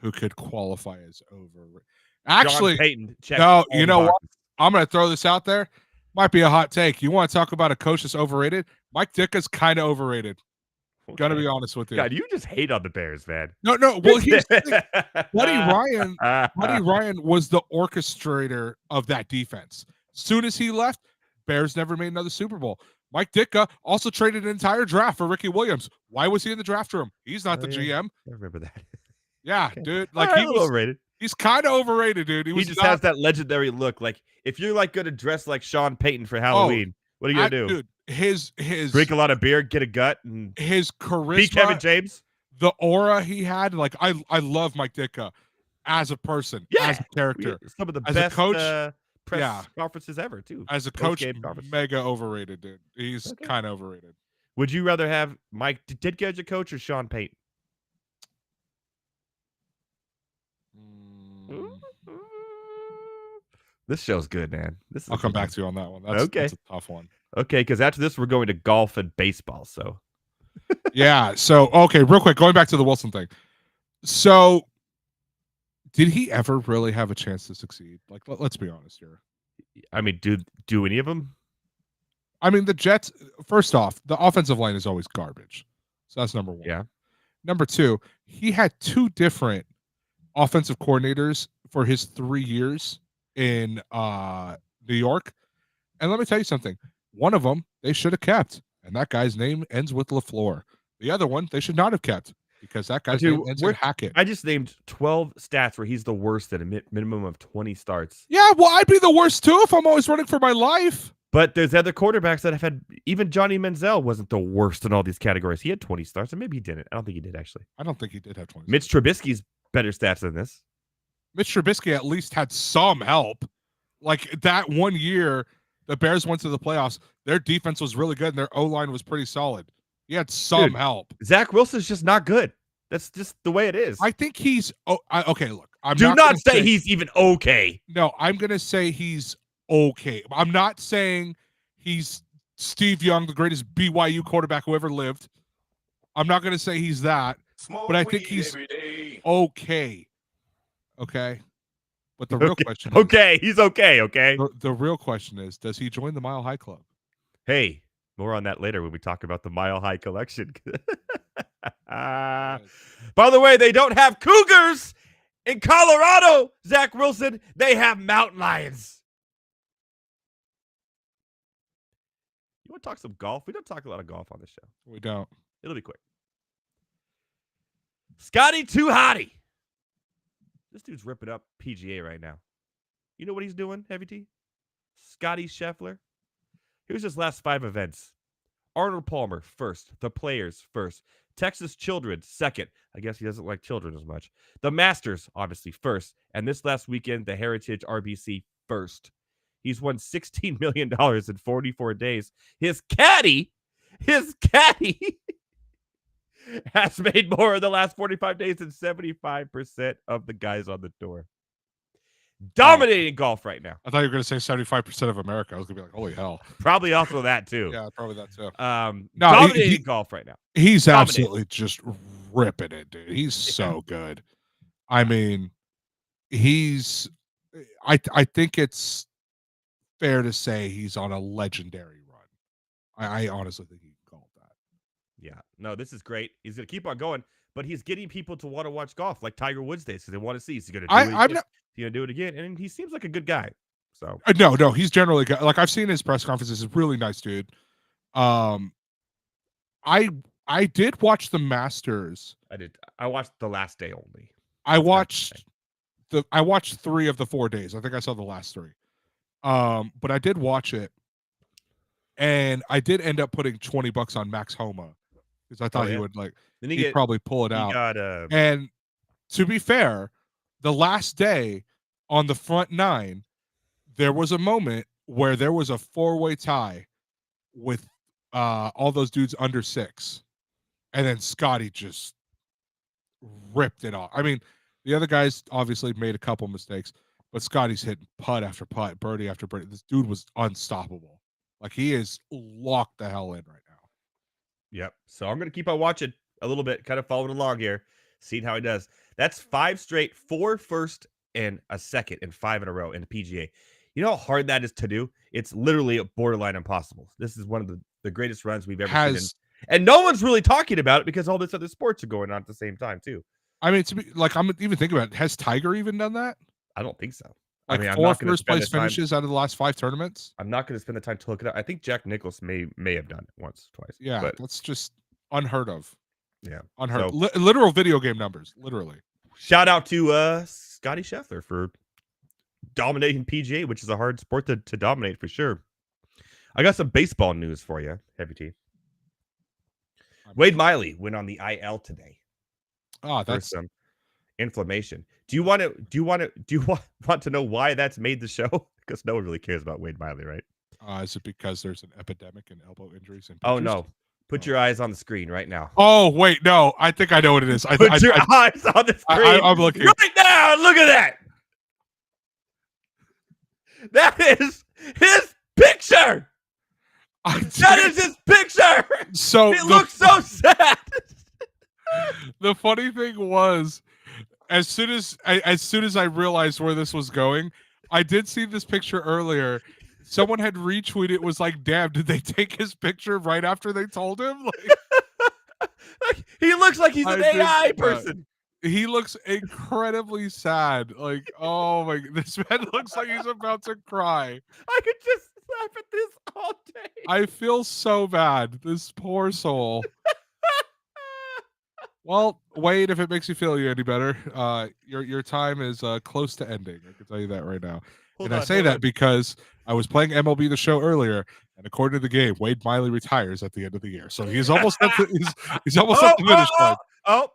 who could qualify as overrated. Actually,
Payton,
no, you know what? I'm going to throw this out there. Might be a hot take. You want to talk about a coach that's overrated? Mike Ditka's kind of overrated. Okay. Gonna be honest with you.
God, you just hate on the Bears, man.
No. Well, Buddy Ryan was the orchestrator of that defense. Soon as he left, Bears never made another Super Bowl. Mike Ditka also traded an entire draft for Ricky Williams. Why was he in the draft room? He's not the GM.
I remember that.
Yeah, dude.
Like he was overrated.
He's kind of overrated, dude.
He just has that legendary look. Like if you're like going to dress like Sean Payton for Halloween, what are you gonna do?
Dude, his
drink a lot of beer, get a gut, and
his charisma,
be Kevin James.
The aura he had, like I love Mike Ditka as a person, as a character.
Some of the
as
best
a coach,
press conferences ever, too.
As a coach, mega overrated, dude. He's kind of overrated.
Would you rather have Mike Ditka as a coach or Sean Payton? This show's good, man.
I'll come back to you on that one. That's a tough one.
Okay, because after this, we're going to golf and baseball. So,
yeah. So, okay, real quick, going back to the Wilson thing. So, did he ever really have a chance to succeed? Like, let's be honest here.
I mean, do any of them?
I mean, the Jets. First off, the offensive line is always garbage. So that's number one.
Yeah.
Number two, he had 2 different offensive coordinators for his 3 years in New York. And let me tell you something. One of them they should have kept, and that guy's name ends with LaFleur. The other one they should not have kept because that guy's name ends with Hackett.
I just named 12 stats where he's the worst at a minimum of 20 starts.
Yeah, well, I'd be the worst too if I'm always running for my life.
But there's other quarterbacks that have had, even Johnny Manziel wasn't the worst in all these categories. He had 20 starts, and maybe he didn't. I don't think he did, actually.
I don't think he did have 20
Mitch Trubisky's better stats than this.
Mitch Trubisky at least had some help. Like that 1 year the Bears went to the playoffs. Their defense was really good, and their O-line was pretty solid. He had some help.
Zach Wilson's just not good. That's just the way it is.
I think he's okay. Look, I'm
Do
not
not say he's even okay.
No, I'm gonna say he's okay. I'm not saying he's Steve Young, the greatest BYU quarterback who ever lived. I'm not gonna say he's that, but I think he's okay. Okay. But the real question is,
he's okay, okay?
The real question is, does he join the Mile High Club?
Hey, more on that later when we talk about the Mile High collection. By the way, they don't have cougars in Colorado, Zach Wilson. They have mountain lions. You want to talk some golf? We don't talk a lot of golf on this show.
We don't.
It'll be quick. Scotty Too Hottie. This dude's ripping up PGA right now. You know what he's doing, Heavy T? Scotty Scheffler. Here's his last 5 events. Arnold Palmer, first. The Players, first. Texas Children, second. I guess he doesn't like children as much. The Masters, obviously, first. And this last weekend, the Heritage RBC, first. He's won $16 million in 44 days. His caddy has made more in the last 45 days than 75% of the guys on the tour. Dominating golf right now.
I thought you were going to say 75% of America. I was going to be like, holy hell.
Probably also that, too.
Yeah, probably that, too.
Dominating golf right now.
He's absolutely just ripping it, dude. He's so good. I mean, I think it's fair to say he's on a legendary run. I honestly think he can call it that.
Yeah. No, this is great. He's going to keep on going, but he's getting people to want to watch golf like Tiger Woods days because they want to see. Is he going to do it again? He's going to do it again. And he seems like a good guy. So
No, he's generally good. Like I've seen his press conferences. He's a really nice dude. I did watch the Masters.
I did. I watched the last day only.
I watched 3 of the 4 days. I think I saw the last 3. But I did watch it, and I did end up putting $20 on Max Homa because I thought he would he'd probably pull it out. And to be fair, the last day on the front 9, there was a moment where there was a 4-way tie with all those dudes under 6, and then Scotty just ripped it off. I mean, the other guys obviously made a couple mistakes, but Scotty's hitting putt after putt, birdie after birdie. This dude was unstoppable. Like, he is locked the hell in right now.
Yep. So I'm going to keep on watching a little bit, kind of following along here, seeing how he does. That's 5 straight, 4 first and a second, and 5 in a row in the PGA. You know how hard that is to do? It's literally borderline impossible. This is one of the greatest runs we've ever seen. And no one's really talking about it because all this other sports are going on at the same time, too.
I mean, I'm even thinking about it. Has Tiger even done that?
I don't think so.
Like, I mean, 4 first place finishes out of the last 5 tournaments?
I'm not going to spend the time to look it up. I think Jack Nicklaus may have done it once, twice.
Yeah, but that's just unheard of.
Yeah.
Unheard. Literal video game numbers, literally.
Shout out to Scotty Scheffler for dominating PGA, which is a hard sport to dominate for sure. I got some baseball news for you, Heavy T. Wade Miley went on the IL today.
Oh, that's
some inflammation. Do you want to know why that's made the show? Because no one really cares about Wade Miley, right?
Is it because there's an epidemic in elbow injuries?
Oh no! Put your eyes on the screen right now.
Oh wait, no! I think I know what it is.
Put your eyes on the screen.
I'm looking
right now. Look at that. That is his picture. That is his picture.
So
it looks so sad.
The funny thing was, as soon as I realized where this was going, I did see this picture earlier. Someone had retweeted it, was like, damn, did they take his picture right after they told him?
Like, he looks like he's an AI person.
He looks incredibly sad. Like, oh my, this man looks like he's about to cry.
I could just laugh at this all day.
I feel so bad. This poor soul. Well, Wade, if it makes you feel any better, your time is close to ending. I can tell you that right now. I say that because I was playing MLB The Show earlier, and according to the game, Wade Miley retires at the end of the year. So he's almost at the, he's almost at the finish line.
Oh,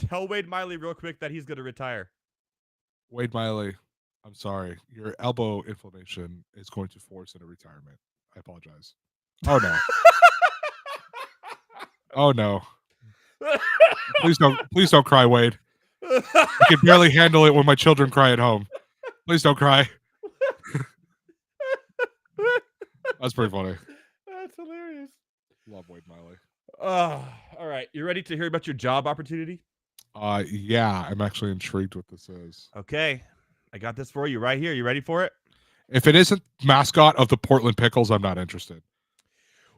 tell Wade Miley real quick that he's going to retire.
Wade Miley, I'm sorry. Your elbow inflammation is going to force into retirement. I apologize. Oh no. Oh no. Please don't cry, Wade. I can barely handle it when my children cry at home. Please don't cry. That's pretty funny.
That's hilarious.
Love Wade Miley.
All right. You ready to hear about your job opportunity?
Yeah, I'm actually intrigued what this is.
Okay. I got this for you right here. You ready for it?
If it isn't mascot of the Portland Pickles, I'm not interested.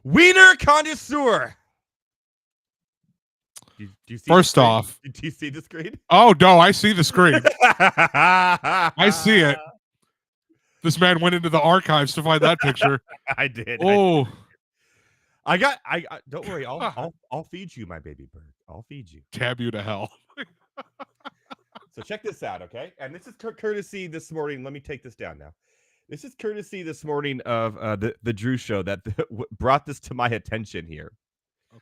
Wiener connoisseur. Do you see
First off,
do you see the screen?
Oh no, I see the screen. I see it. This man went into the archives to find that picture.
I did.
Oh,
I don't worry. I'll feed you, my baby bird. I'll feed you.
Tab you to hell.
So check this out, okay? And this is courtesy this morning. Let me take this down now. This is courtesy this morning of the Drew Show that brought this to my attention here.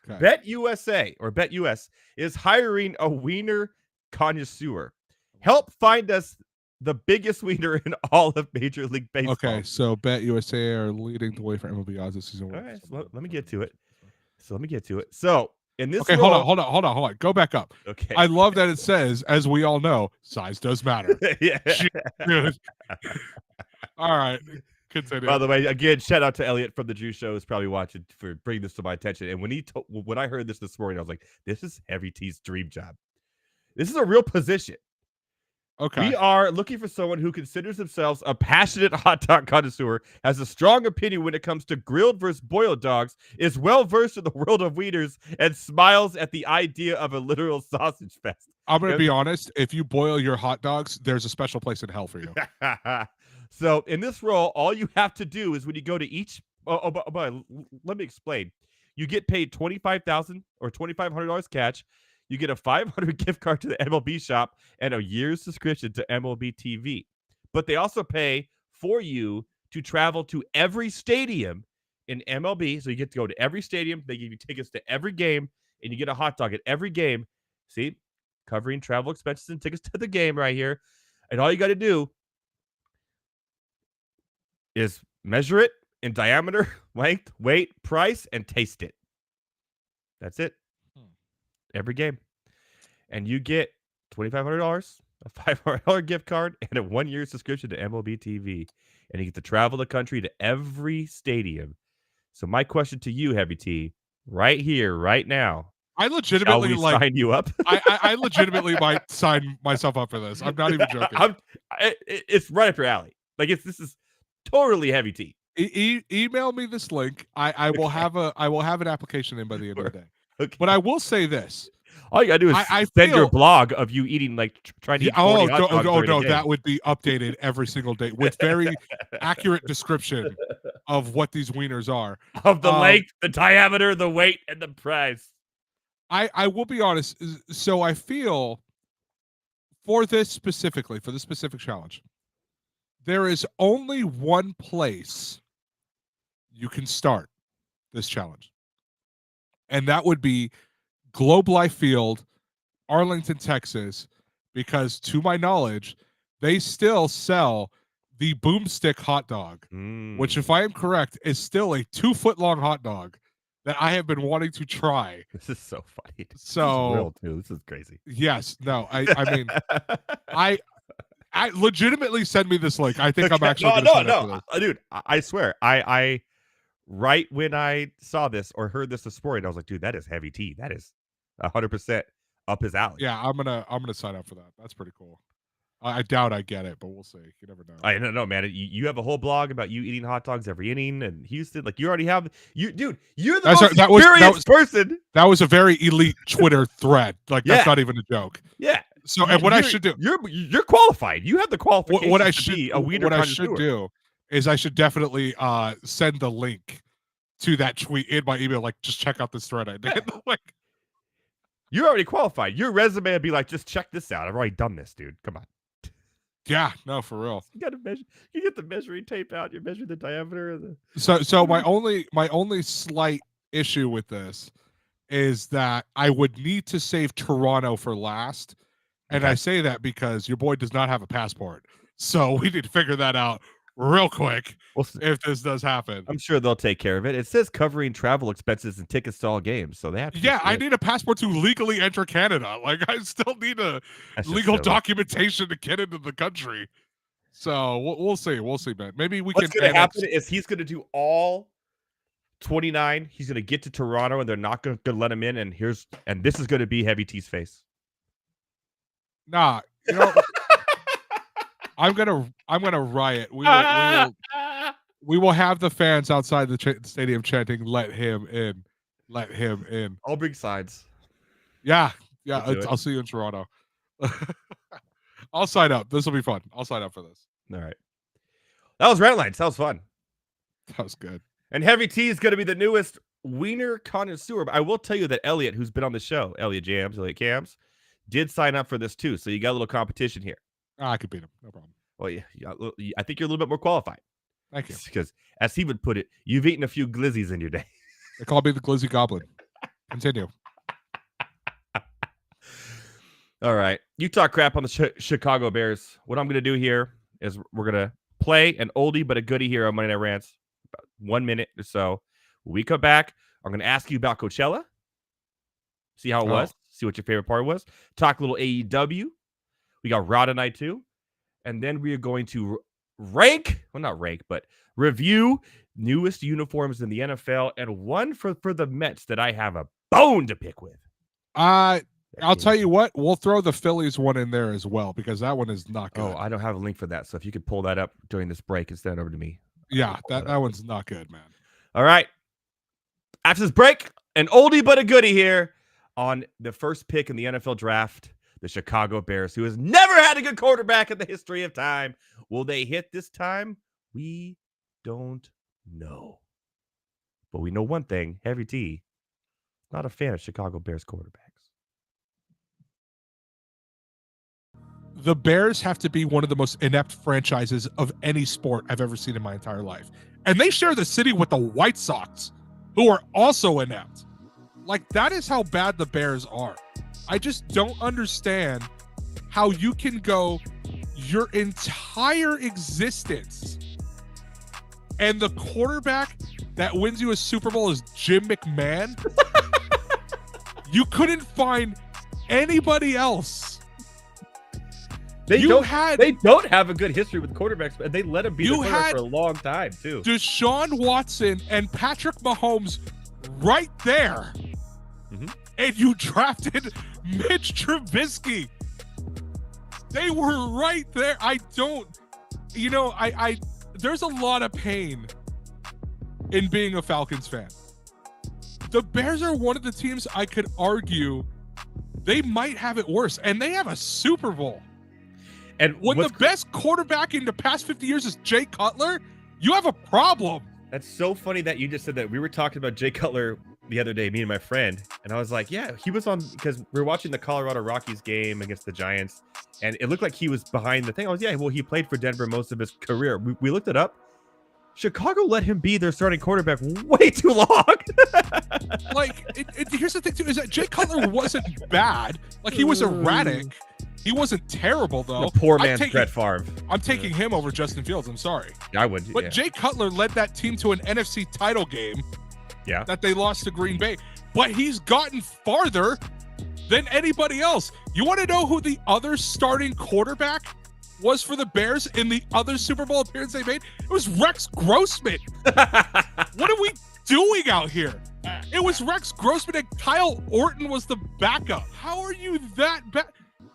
Okay.
Bet USA or Bet US is hiring a wiener connoisseur. Help find us the biggest wiener in all of Major League Baseball.
Okay, so Bet USA are leading the way for MLB odds this season.
All right, so let me get to it. So in this,
okay,
role,
hold on. Go back up.
Okay,
I love that it says, as we all know, size does matter.
Yeah.
All right, continue.
By the way, again, shout out to Elliot from the Drew Show is probably watching for bringing this to my attention. And when I heard this morning, I was like, "This is Heavy T's dream job. This is a real position."
Okay.
We are looking for someone who considers themselves a passionate hot dog connoisseur, has a strong opinion when it comes to grilled versus boiled dogs, is well versed in the world of wieners, and smiles at the idea of a literal sausage fest.
I'm going to be honest. If you boil your hot dogs, there's a special place in hell for you.
So in this role, all you have to do is when you go to each. But let me explain. You get paid $25,000 or $2,500 cash. You get a $500 gift card to the MLB shop and a year's subscription to MLB TV. But they also pay for you to travel to every stadium in MLB. So you get to go to every stadium. They give you tickets to every game, and you get a hot dog at every game. See, covering travel expenses and tickets to the game right here. And all you got to do is measure it in diameter, length, weight, price, and taste it. That's it. Every game. And you get $2,500, a $500 gift card, and a 1-year subscription to MLB TV. And you get to travel the country to every stadium. So my question to you, Heavy T, right here, right now.
I legitimately
sign you up.
I legitimately might sign myself up for this. I'm not even joking.
It's right up your alley. Like this is totally Heavy T.
Email me this link. I will have an application in by the end of the day.
Okay.
But I will say this.
All you gotta do is send your blog of you eating trying to eat 40 hot dogs during the game.
That would be updated every single day with very accurate description of what these wieners are.
Of the length, the diameter, the weight, and the price.
I will be honest. So I feel for this specific challenge, there is only one place you can start this challenge. And that would be Globe Life Field, Arlington, Texas, because to my knowledge, they still sell the boomstick hot dog, which, if I am correct, is still a 2-foot-long hot dog that I have been wanting to try.
This is so funny.
So
this is real too. This is crazy.
Yes. No. I mean, I legitimately send me this link. I think I'm actually going to sign up for this.
Dude. I swear. I right when I saw this or heard this morning, I was like, dude, that is Heavy T. That is 100% up his alley.
Yeah, I'm gonna sign up for that. That's pretty cool. I doubt I get it, but we'll see. You never know.
I don't know, man. You have a whole blog about you eating hot dogs every inning in Houston. Like you already have dude. You're the most experienced person.
That was a very elite Twitter thread. Like that's not even a joke.
Yeah.
So and what I should do?
You're qualified. You have the qualifications.
What I should do is I should definitely send the link to that tweet in my email. Like just check out this thread I did. Like.
You're already qualified. Your resume would be like, just check this out. I've already done this, dude. Come on.
Yeah, no, for real.
You got to measure. You get the measuring tape out. You measure the diameter of the.
So my only slight issue with this is that I would need to save Toronto for last, and I say that because your boy does not have a passport. So we need to figure that out real quick
Well,
if this does happen.
I'm sure they'll take care of it. It says covering travel expenses and tickets to all games, so they have to.
Yeah, I need a passport to legally enter Canada. Like, I still need a legal documentation to get into the country. So we'll see. We'll see, man. Maybe we
What's
can.
going to happen is he's going to do all 29. He's going to get to Toronto, and they're not going to let him in. And this is going to be Heavy T's face.
Nah, you know, I'm gonna riot. We will have the fans outside the stadium chanting, "Let him in, let him in."
I'll bring signs.
Yeah. I'll see you in Toronto. I'll sign up. This will be fun. I'll sign up for this.
All right. That was Rant Lines. That was fun.
That was good.
And Heavy T is going to be the newest wiener connoisseur. But I will tell you that Elliot, who's been on the show, Elliot Cams, did sign up for this too. So you got a little competition here.
I could beat him. No problem.
Well, yeah, I think you're a little bit more qualified.
Thank you.
Because, as he would put it, you've eaten a few glizzies in your day.
They call me the Glizzy Goblin. Continue.
All right. You talk crap on the Chicago Bears. What I'm going to do here is we're going to play an oldie but a goodie here on Monday Night Rants. About 1 minute or so. When we come back, I'm going to ask you about Coachella. See how it was. See what your favorite part was. Talk a little AEW. We got Raw tonight too. And then we are going to review newest uniforms in the NFL and one for the Mets that I have a bone to pick with.
I'll tell you what, we'll throw the Phillies one in there as well because that one is not good.
Oh, I don't have a link for that. So if you could pull that up during this break and send it over to me.
Yeah, that one's not good, man.
All right. After this break, an oldie but a goodie here on the first pick in the NFL draft, the Chicago Bears, who has never had a good quarterback in the history of time. Will they hit this time? We don't know. But we know one thing, Heavy T, not a fan of Chicago Bears quarterbacks.
The Bears have to be one of the most inept franchises of any sport I've ever seen in my entire life. And they share the city with the White Sox, who are also inept. Like, that is how bad the Bears are. I just don't understand how you can go your entire existence and the quarterback that wins you a Super Bowl is Jim McMahon. You couldn't find anybody else.
They don't have a good history with quarterbacks, but they let him be the quarterback for a long time, too.
Deshaun Watson and Patrick Mahomes right there. Mm-hmm. And you drafted Mitch Trubisky. They were right there. There's a lot of pain in being a Falcons fan. The Bears are one of the teams I could argue they might have it worse, and they have a Super Bowl. And when the best quarterback in the past 50 years is Jay Cutler, you have a problem.
That's so funny that you just said that. We were talking about Jay Cutler the other day, me and my friend, and I was like, yeah, he was on, because we were watching the Colorado Rockies game against the Giants, and it looked like he was behind the thing. I was, yeah, well, he played for Denver most of his career. We looked it up. Chicago let him be their starting quarterback way too long.
Here's the thing, too, is that Jay Cutler wasn't bad. Like, he was erratic. He wasn't terrible, though.
The poor man's Brett Favre.
I'm taking him over Justin Fields. I'm sorry.
I would.
But
yeah.
Jay Cutler led that team to an NFC title game.
Yeah.
That they lost to Green Bay. But he's gotten farther than anybody else. You want to know who the other starting quarterback was for the Bears in the other Super Bowl appearance they made? It was Rex Grossman. What are we doing out here? It was Rex Grossman and Kyle Orton was the backup. How are you that bad?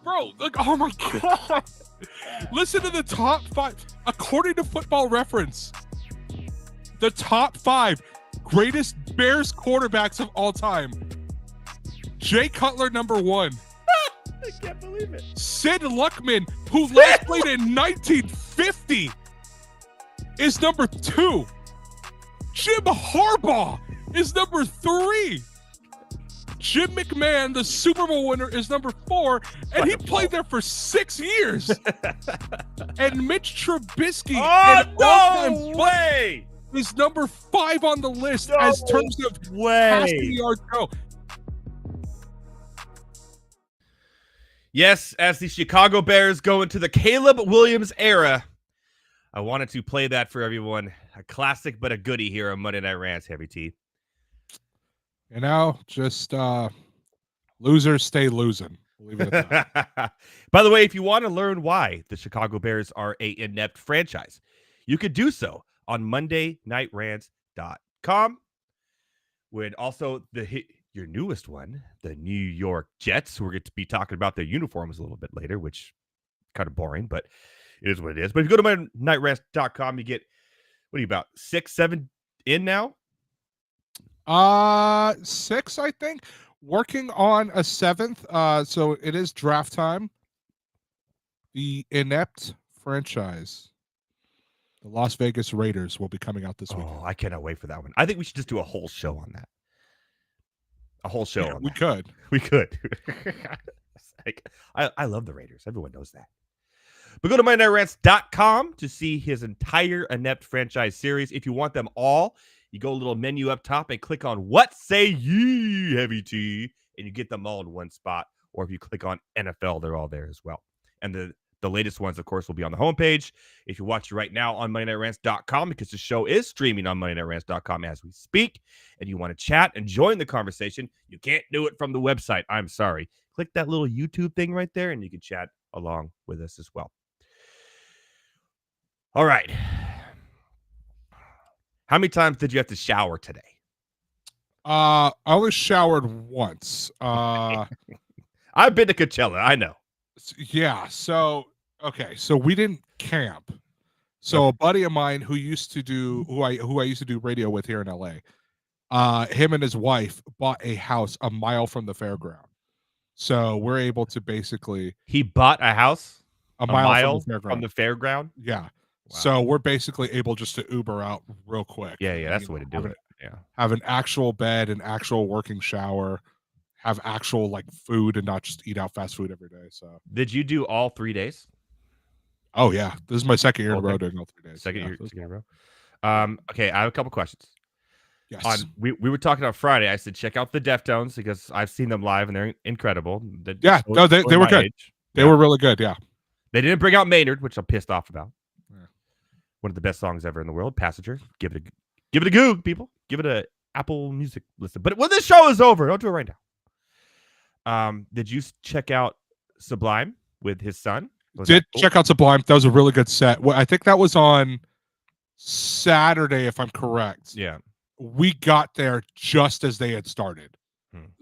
Bro, like, oh my God. Listen to the top 5. According to Football Reference, the top 5 greatest Bears quarterbacks of all time. Jay Cutler, number 1.
I can't believe it.
Sid Luckman, who last played in 1950, is number 2. Jim Harbaugh is number 3. Jim McMahon, the Super Bowl winner, is number 4, and he played there for 6 years. And Mitch Trubisky, is number 5 on the list as terms of passing yards go.
Yes, as the Chicago Bears go into the Caleb Williams era, I wanted to play that for everyone. A classic, but a goodie here on Monday Night Rants, Heavy T.
Just losers stay losing. We'll leave it at that.
By the way, if you want to learn why the Chicago Bears are a inept franchise, you could do so on MondayNightRants.com. With also your newest one, the New York Jets. We're going to be talking about their uniforms a little bit later, which kind of boring, but it is what it is. But if you go to MondayNightRants.com, you get, what are you, about 6, 7 in now?
6, I think. Working on a 7th. So it is draft time. The inept franchise, the Las Vegas Raiders, will be coming out this weekend.
I cannot wait for that one. I think we should just do a whole show on that. A whole show on that.
Could.
We could. I love the Raiders. Everyone knows that. But go to MondayNightRants.com to see his entire inept franchise series. If you want them all, you go a little menu up top and click on What Say Ye, Heavy T, and you get them all in one spot. Or if you click on NFL, they're all there as well. And the latest ones, of course, will be on the homepage. If you watch right now on MondayNightRants.com, because the show is streaming on MondayNightRants.com as we speak, and you want to chat and join the conversation, you can't do it from the website. I'm sorry. Click that little YouTube thing right there, and you can chat along with us as well. All right. How many times did you have to shower today?
I only showered once.
I've been to Coachella. I know.
Yeah. So we didn't camp. So a buddy of mine who I used to do radio with here in LA, him and his wife bought a house a mile from the fairground. So we're able to basically.
He bought a house
a mile
from the fairground.
Yeah. Wow. So we're basically able just to Uber out real quick.
Yeah, that's the way to do it. Yeah.
Have an actual bed, an actual working shower, have actual like food, and not just eat out fast food every day. So
did you do all 3 days?
Oh yeah. This is my second year in a row doing all 3 days.
Second year in a row. Okay, I have a couple questions.
Yes.
We were talking on Friday. I said check out the Deftones because I've seen them live and they're incredible.
They were good. They were really good. Yeah.
They didn't bring out Maynard, which I'm pissed off about. Yeah. One of the best songs ever in the world, Passenger. Give it a Goog, people. Give it a Apple Music listen. But when this show is over, don't do it right now. Did you check out Sublime with his son?
Check out Sublime. That was a really good set. Well, I think that was on Saturday, if I'm correct.
Yeah.
We got there just as they had started.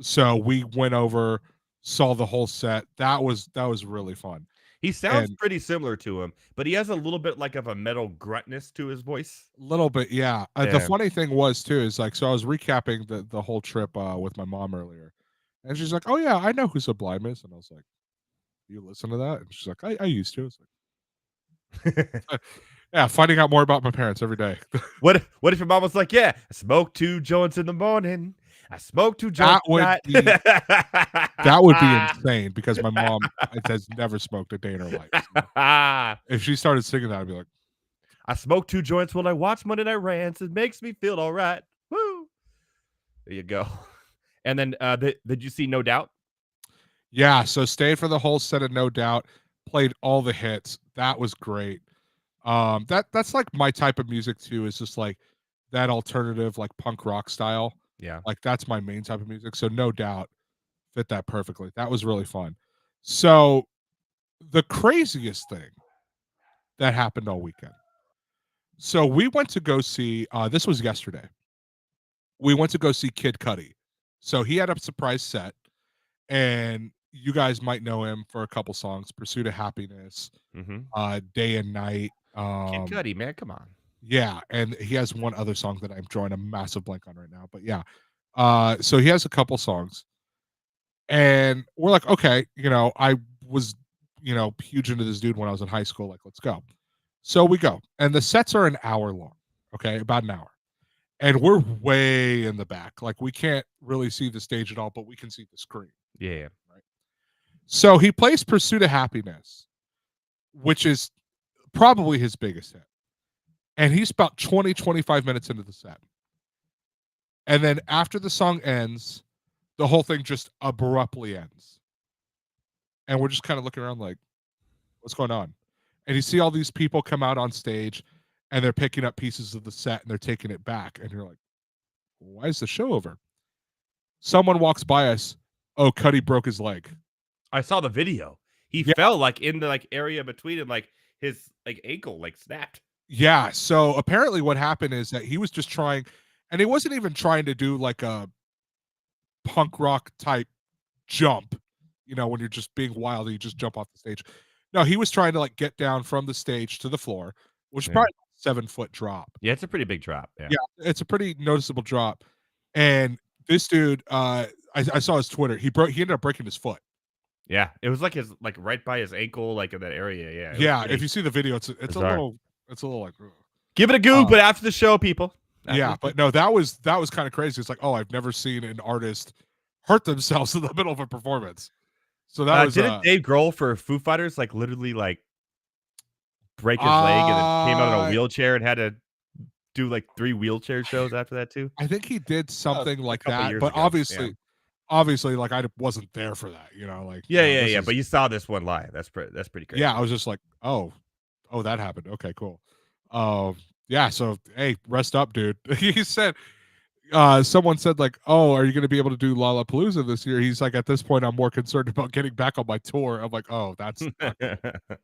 So we went over, saw the whole set. That was really fun.
He sounds pretty similar to him, but he has a little bit like of a metal gruntness to his voice.
A little bit, yeah. The funny thing was too is like, so I was recapping the whole trip with my mom earlier, and she's like, "Oh yeah, I know who Sublime is," and I was like, "You listen to that?" And she's like, "I used to." It's like, yeah, finding out more about my parents every day.
What if your mom was like, "Yeah, I smoke 2 joints in the morning. I smoke 2 joints."
That would be insane because my mom has never smoked a day in her life. So if she started singing that, I'd be like,
"I smoke 2 joints when I watch Monday Night Rants. It makes me feel all right." Woo! There you go. And then did you see No Doubt?
Yeah, so stayed for the whole set of No Doubt. Played all the hits. That was great. That's like my type of music too. Is just like that alternative, like punk rock style.
Yeah,
like that's my main type of music. So No Doubt fit that perfectly. That was really fun. So the craziest thing that happened all weekend. So we went to go see. This was yesterday. We went to go see Kid Cudi. So he had a surprise set, and you guys might know him for a couple songs: "Pursuit of Happiness," "Day and Night."
Kid Cudi, man, come on.
Yeah, and he has one other song that I'm drawing a massive blank on right now, but yeah. So he has a couple songs, and we're like, okay, I was, huge into this dude when I was in high school. Like, let's go. So we go, and the sets are an hour long. Okay, about an hour, and we're way in the back. Like, we can't really see the stage at all, but we can see the screen.
Yeah.
Right. So he plays "Pursuit of Happiness," which is probably his biggest hit. And he's about 20-25 minutes into the set. And then after the song ends, the whole thing just abruptly ends. and we're just kind of looking around like, what's going on? And you see all these people come out on stage, and they're picking up pieces of the set and they're taking it back, and you're like, why is the show over? Someone walks by us. Oh, Cuddy broke his leg.
I saw the video. He
Yeah.
fell like in the like area between him, like his like ankle like snapped.
Yeah. So apparently, what happened is that he was just trying, and he wasn't even trying to do like a punk rock type jump. You know, when you're just being wild and you just jump off the stage. No, he was trying to like get down from the stage to the floor, which is
Yeah.
probably a 7-foot drop.
Yeah, it's a pretty big drop. Yeah.
Yeah, it's a pretty noticeable drop. And this dude, I saw his Twitter. He ended up breaking his foot.
Yeah. It was like his like right by his ankle, like in that area. Yeah.
Yeah, if you see the video, it's a little like
give it a goop, but after the show, people.
Yeah, but no, that was kind of crazy. It's like, oh, I've never seen an artist hurt themselves in the middle of a performance. So that was
didn't Dave Grohl for Foo Fighters like literally like break his leg and then came out in a wheelchair and had to do like 3 wheelchair shows after that too?
I think he did something like that, but
ago,
obviously, like I wasn't there for that, you know, like
yeah. But you saw this one live. That's pretty crazy.
Yeah, I was just like, oh, that happened. Okay, cool. Yeah. So hey, rest up, dude. He said, someone said like, oh, are you going to be able to do Lollapalooza this year? He's like, at this point, I'm more concerned about getting back on my tour. I'm like, oh, that's not good.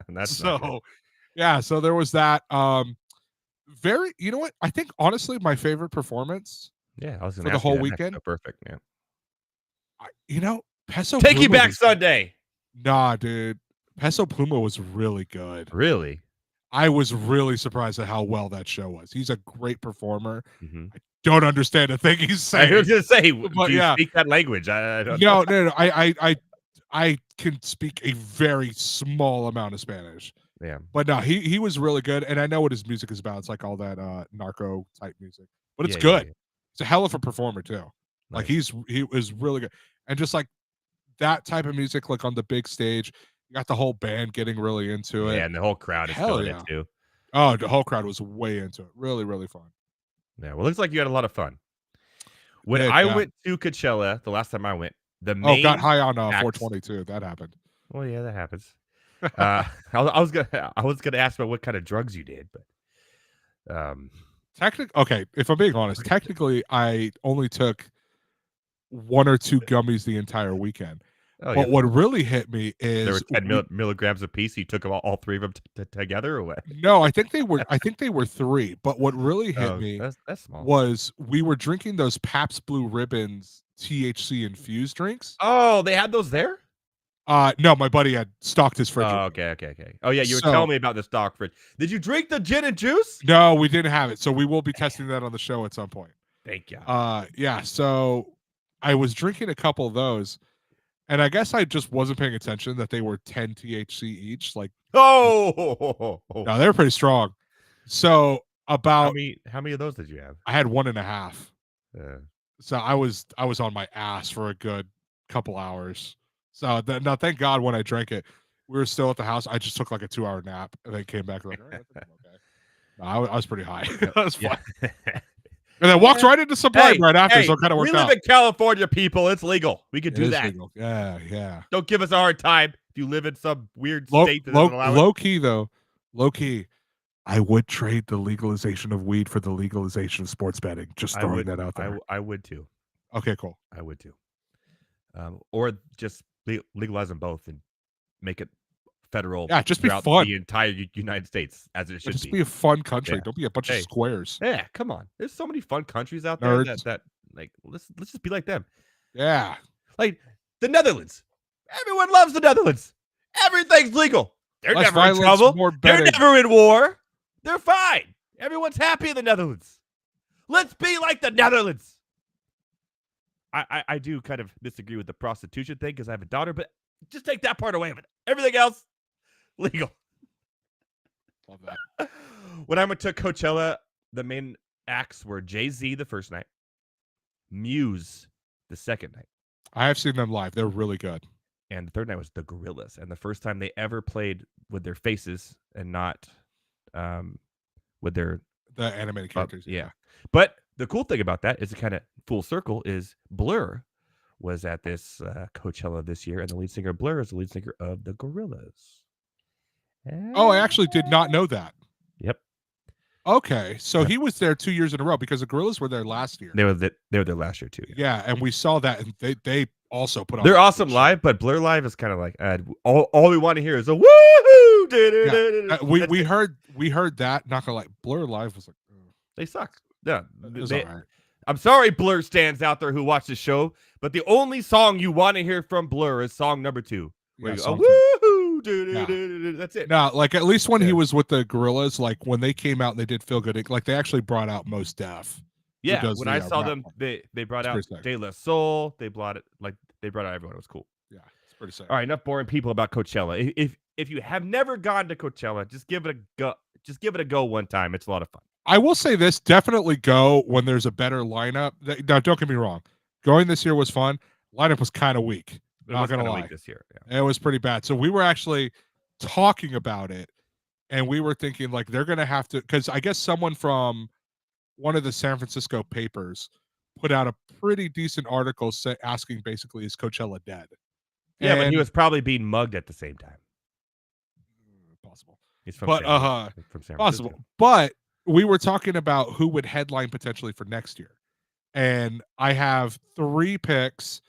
That's
so. Yeah, so there was that. Very, you know what? I think honestly, my favorite performance.
Yeah, I was
for the whole weekend.
So perfect, man.
Peso.
Take you back Sunday.
Nah, dude. Peso Pluma was really good.
Really?
I was really surprised at how well that show was. He's a great performer.
Mm-hmm.
I don't understand a thing he's saying.
I was gonna say,
but
do you speak that language? I don't
know. No. I can speak a very small amount of Spanish.
Yeah.
But no, he was really good, and I know what his music is about. It's like all that narco type music, but it's good. Yeah. It's a hell of a performer too. Nice. Like he was really good, and just like that type of music, like on the big stage, you got the whole band getting really into it.
Yeah, and the whole crowd is feeling it too.
Oh, the whole crowd was way into it. Really, really fun.
Yeah, well, it looks like you had a lot of fun. When I went to Coachella the last time I went,
got high on 422. That happened.
Well, yeah, that happens. I was gonna ask about what kind of drugs you did, but
okay, if I'm being honest, technically I only took 1 or 2 gummies the entire weekend.
Oh,
but what really hit me is
there were 10 milligrams a piece. You took them all 3 of them together, or what?
No, I think they were 3. But what really hit me
that's small.
was we were drinking those Pabst Blue Ribbons THC infused drinks.
Oh, they had those there?
No, my buddy had stocked his fridge.
Oh, okay. Oh, yeah, you were telling me about the stock fridge. Did you drink the gin and juice?
No, we didn't have it. So we will be testing that on the show at some point.
Thank you.
Yeah. So I was drinking a couple of those, and I guess I just wasn't paying attention that they were 10 THC each. Like,
no,
they were pretty strong. So about
how many of those did you have?
I had 1.5. So I was on my ass for a good couple hours. So now, thank God, when I drank it, we were still at the house. I just took like a 2-hour nap and then came back like, all right, I think I'm okay. No, I was pretty high. That was fun. And then walked right into some right after, so it kind of worked out.
We live in California, people. It's legal. We can do that.
Legal. Yeah.
Don't give us a hard time if you live in some weird state that doesn't allow it.
Low key, though. Low key. I would trade the legalization of weed for the legalization of sports betting. Just throwing that out there.
I would too.
Okay, cool.
I would too. Or just legalize them both and make it federal.
Yeah, just be fun.
The entire United States, as it should
just be a fun country.
Yeah.
Don't be a bunch of squares.
Yeah, come on. There's so many fun countries out there that like let's just be like them.
Yeah,
like the Netherlands. Everyone loves the Netherlands. Everything's legal. They're never in trouble. They're never in war. They're fine. Everyone's happy in the Netherlands. Let's be like the Netherlands. I do kind of disagree with the prostitution thing because I have a daughter, but just take that part away of it. Everything else, legal.
Love that.
When I went to Coachella, the main acts were Jay-Z the first night, Muse the second night.
I have seen them live. They're really good.
And the third night was the Gorillaz. And the first time they ever played with their faces and not with the
animated characters.
Yeah. But the cool thing about that is it kind of full circle is Blur was at this Coachella this year, and the lead singer of Blur is the lead singer of the Gorillaz.
Oh, I actually did not know that.
Yep.
Okay, so
Yep.
he was there 2 years in a row because the Gorillaz were there last year.
They were there last year too.
Yeah, and we saw that, and they also put on.
They're
a
awesome
show.
live, but Blur live is kind of like all we want to hear is a woohoo.
Yeah. We heard that. Not gonna like Blur live was like
they suck. Yeah,
it was all right.
I'm sorry, Blur stands out there who watch the show, but the only song you want to hear from Blur is song number 2. Where you go, woohoo, that's it.
No, like at least when he was with the Gorillaz, like when they came out and they did Feel Good, like they actually brought out Mos Def.
Yeah, when I saw them, they brought out
sick.
De La Soul. They brought out everyone. It was cool.
Yeah, it's pretty sick.
All right, enough boring people about Coachella. If you have never gone to Coachella, just give it a go. Just give it a go one time. It's a lot of fun.
I will say this: definitely go when there's a better lineup. Now, don't get me wrong. Going this year was fun. Lineup was kind of weak. Not gonna lie,
this year.
Yeah. It was pretty bad. So we were actually talking about it, and we were thinking like they're gonna have to, because I guess someone from one of the San Francisco papers put out a pretty decent article asking basically, is Coachella dead?
Yeah, but he was probably being mugged at the same time.
Possible.
He's from
from San Francisco. Possible. But we were talking about who would headline potentially for next year, and I have 3 picks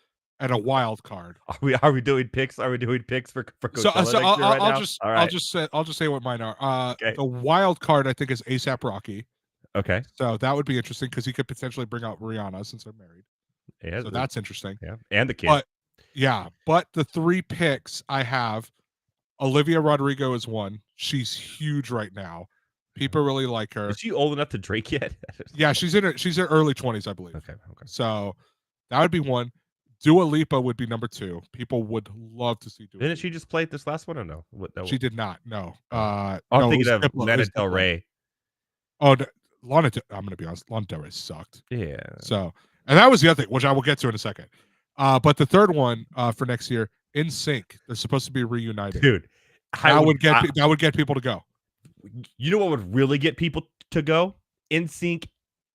and a wild card.
Are we doing picks? Are we doing picks for Coachella
so
next year right now?
I'll just say what mine are.
Okay.
The wild card I think is ASAP Rocky.
Okay.
So that would be interesting because he could potentially bring out Rihanna since they're married.
Yeah.
So that's interesting.
Yeah. And the kid.
But the 3 picks I have, Olivia Rodrigo is one. She's huge right now. People really like her.
Is she old enough to Drake yet?
Yeah, she's in her early 20s, I believe.
Okay.
So that would be one. Dua Lipa would be number 2. People would love to see Dua
Didn't
Lipa.
she just play it this last one or no?
She did not. No.
I'm thinking of Lana Del Rey.
Oh, I'm going to be honest. Lana Del Rey sucked.
Yeah.
So, and that was the other thing, which I will get to in a second. But the third one for next year, NSYNC. They're supposed to be reunited.
Dude,
that would get people to go.
You know what would really get people to go? NSYNC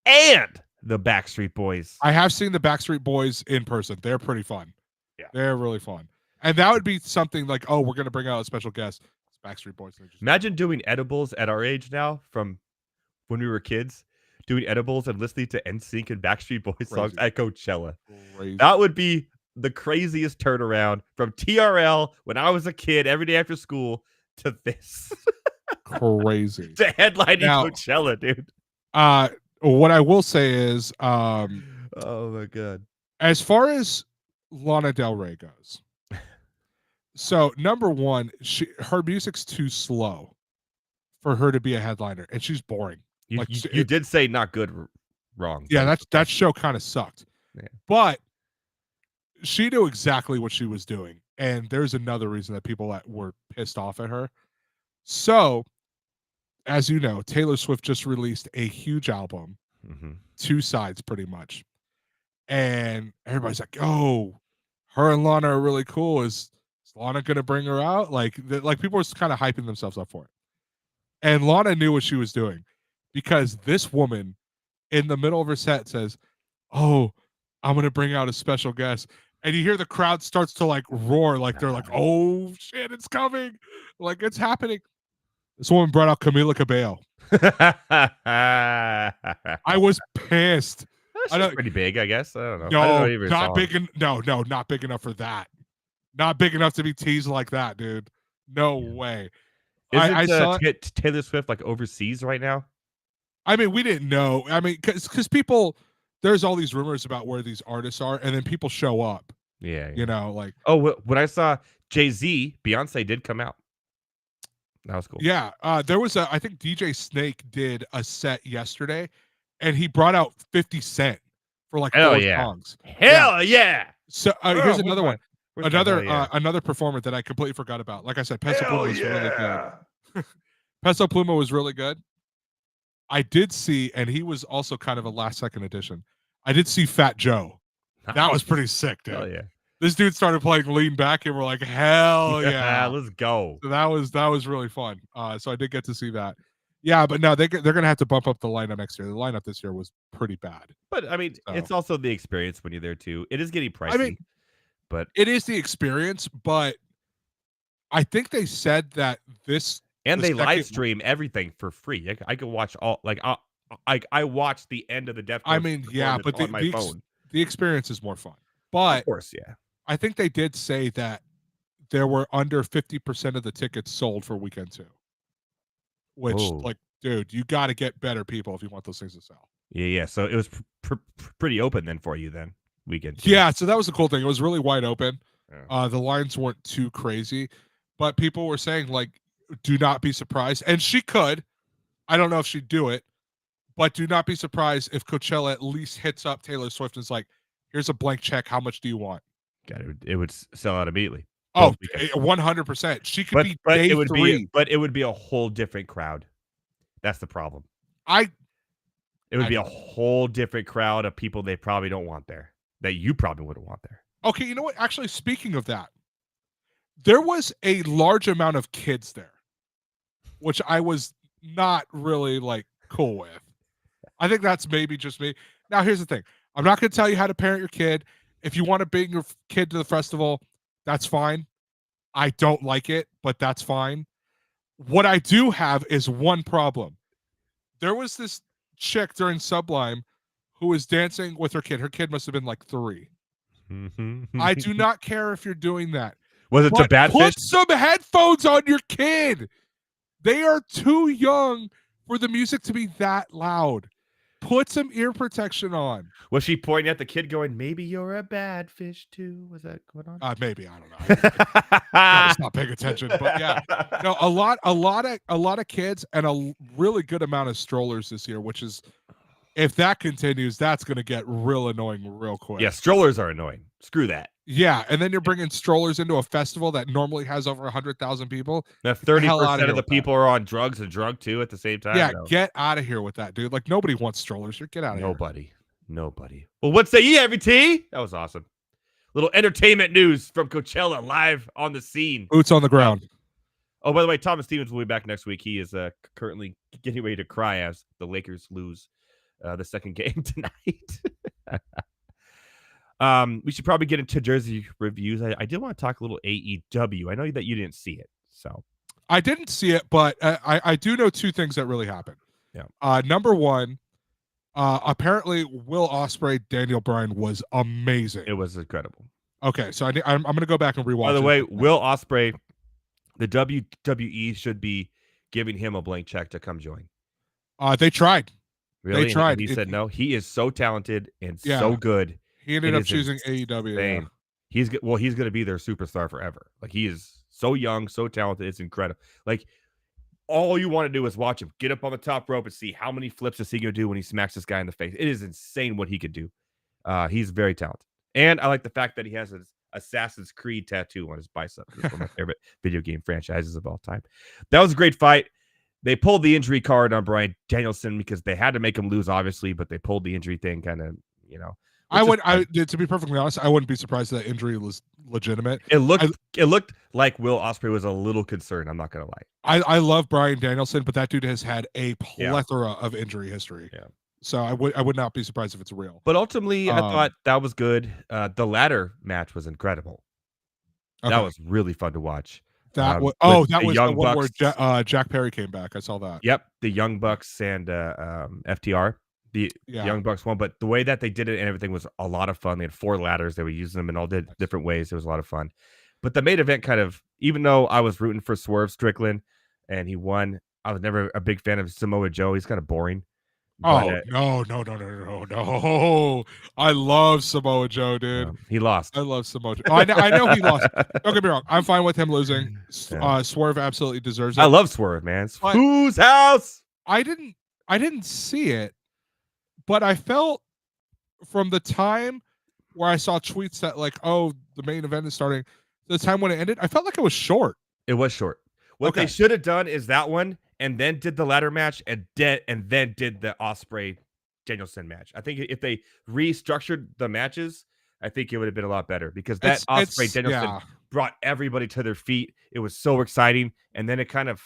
and the Backstreet Boys.
I have seen the Backstreet Boys in person. They're pretty fun.
Yeah.
They're really fun. And that would be something like, oh, we're going to bring out a special guest. It's Backstreet Boys.
Imagine doing edibles at our age now from when we were kids, doing edibles and listening to NSYNC and Backstreet Boys songs at Coachella. Crazy. That would be the craziest turnaround from TRL when I was a kid every day after school to this.
Crazy.
To headlining Coachella, dude.
What I will say is
oh my god.
As far as Lana Del Rey goes, so number one, her music's too slow for her to be a headliner, and she's boring.
You did say not good wrong.
Yeah, that show kind of sucked.
Yeah.
But she knew exactly what she was doing, and there's another reason that people were pissed off at her. So, as you know, Taylor Swift just released a huge album, 2 sides pretty much. And everybody's like, oh, her and Lana are really cool. Is Lana going to bring her out? Like people were kind of hyping themselves up for it. And Lana knew what she was doing because this woman in the middle of her set says, oh, I'm going to bring out a special guest. And you hear the crowd starts to like roar, like they're like, oh shit, it's coming. Like it's happening. This woman brought out Camila Cabello. I was pissed.
She's pretty big, I guess. I don't know.
No, not big enough for that. Not big enough to be teased like that, dude. No way.
I saw Taylor Swift like overseas right now.
I mean, we didn't know. I mean, because people, there's all these rumors about where these artists are, and then people show up.
Yeah.
You know, like.
Oh, when I saw Jay-Z, Beyonce did come out. That was cool.
Yeah. There was I think DJ Snake did a set yesterday, and he brought out 50 Cent for like 4 songs.
Hell yeah.
So here's another one. Another performer that I completely forgot about. Like I said, Peso Pluma was really good. Peso Pluma was really good. I did see, and he was also kind of a last-second addition. I did see Fat Joe. That was pretty sick, dude.
Hell yeah.
This dude started playing Lean Back, and we're like, hell yeah.
Let's go.
So that was really fun. So I did get to see that. Yeah, but no, they're gonna have to bump up the lineup next year. The lineup this year was pretty bad.
But I mean,
So,
it's also the experience when you're there too. It is getting
I mean,
pricey, but
it is the experience, but I think they said that this
and
the
they live
second.
stream everything for free. I could watch all like I watched the end of the
I
Deftones
mean, yeah,
performance
but
on my phone.
the experience is more fun.
Of
But
course, yeah.
I think they did say that there were under 50% of the tickets sold for weekend 2. Which,
Whoa.
like, dude, you got to get better people if you want those things to sell.
Yeah. So it was pretty open then for you then weekend 2.
Yeah, so that was the cool thing. It was really wide open.
Yeah.
The lines weren't too crazy, but people were saying, like, do not be surprised. And she could. I don't know if she'd do it, but do not be surprised if Coachella at least hits up Taylor Swift and is like, here's a blank check. How much do you want?
God, it would sell out immediately.
Oh, 100%. She could be day
it would
3.
but it would be a whole different crowd. That's the problem. It would be a whole different crowd of people they probably don't want there, that you probably wouldn't want there.
Okay, you know what? Actually, speaking of that, there was a large amount of kids there, which I was not really, like, cool with. I think that's maybe just me. Now, here's the thing. I'm not going to tell you how to parent your kid. If you want to bring your kid to the festival, that's fine. I don't like it, but that's fine. What I do have is one problem. There was this chick during Sublime who was dancing with her kid. Her kid must have been like 3. I do not care if you're doing that.
Was it to Badfish?
Put some headphones on your kid. They are too young for the music to be that loud. Put some ear protection on.
Was she pointing at the kid going, maybe you're a bad fish too? Was that going on?
Maybe, I don't know. I was not paying attention, but yeah. No, a lot of kids and a really good amount of strollers this year, which is, if that continues, that's going to get real annoying real quick.
Yeah, strollers are annoying. Screw that.
Yeah, and then you're bringing strollers into a festival that normally has over 100,000 people.
Now 30% of the people are on drugs and drunk too at the same time.
Yeah, get out of here with that, dude. Like, nobody wants strollers. Get out of here.
Nobody. Well, what say ye, every tea? That was awesome. Little entertainment news from Coachella, live on the scene.
Boots on the ground.
Oh, by the way, Thomas Stevens will be back next week. He is currently getting ready to cry as the Lakers lose the second game tonight. We should probably get into jersey reviews. I did want to talk a little AEW. I know that you didn't see it, so
I didn't see it, but I do know 2 things that really happened.
Yeah.
Number one, apparently Will Ospreay, Daniel Bryan was amazing.
It was incredible.
Okay, so I'm going to go back and rewatch.
By the way, Will Ospreay, the WWE should be giving him a blank check to come join.
They tried.
Really?
They tried.
And he said no. He is so talented and
Yeah.
so good.
He ended up choosing AEW. Yeah.
He's going to be their superstar forever. Like, he is so young, so talented. It's incredible. Like, all you want to do is watch him get up on the top rope and see how many flips is he going to do when he smacks this guy in the face. It is insane what he could do. He's very talented. And I like the fact that he has an Assassin's Creed tattoo on his bicep. It's one of my favorite video game franchises of all time. That was a great fight. They pulled the injury card on Bryan Danielson because they had to make him lose, obviously, but they pulled the injury thing kind of,
to be perfectly honest, I wouldn't be surprised if that injury was legitimate.
It looked like Will Ospreay was a little concerned. I'm not gonna lie.
I love Bryan Danielson, but that dude has had a plethora of injury history.
Yeah.
So I would not be surprised if it's real.
But ultimately, I thought that was good. The ladder match was incredible. Okay. That was really fun to watch.
That was the one where Jack Perry came back. I saw that.
Yep, the Young Bucks and FTR. The Young Bucks won, but the way that they did it and everything was a lot of fun. They had 4 ladders. They were using them in all different ways. It was a lot of fun. But the main event kind of, even though I was rooting for Swerve Strickland and he won, I was never a big fan of Samoa Joe. He's kind of boring.
No. I love Samoa Joe, dude.
He lost.
I love Samoa Joe. I know he lost. Don't get me wrong. I'm fine with him losing. Swerve absolutely deserves it.
I love Swerve, man. Whose house?
I didn't see it, but I felt from the time where I saw tweets that, like, oh, the main event is starting, the time when it ended, I felt like it was short.
It was short. What they should have done is that one, and then did the ladder match, and then did the Ospreay Danielson match. I think if they restructured the matches, I think it would have been a lot better, because that Ospreay Danielson brought everybody to their feet. It was so exciting, and then it kind of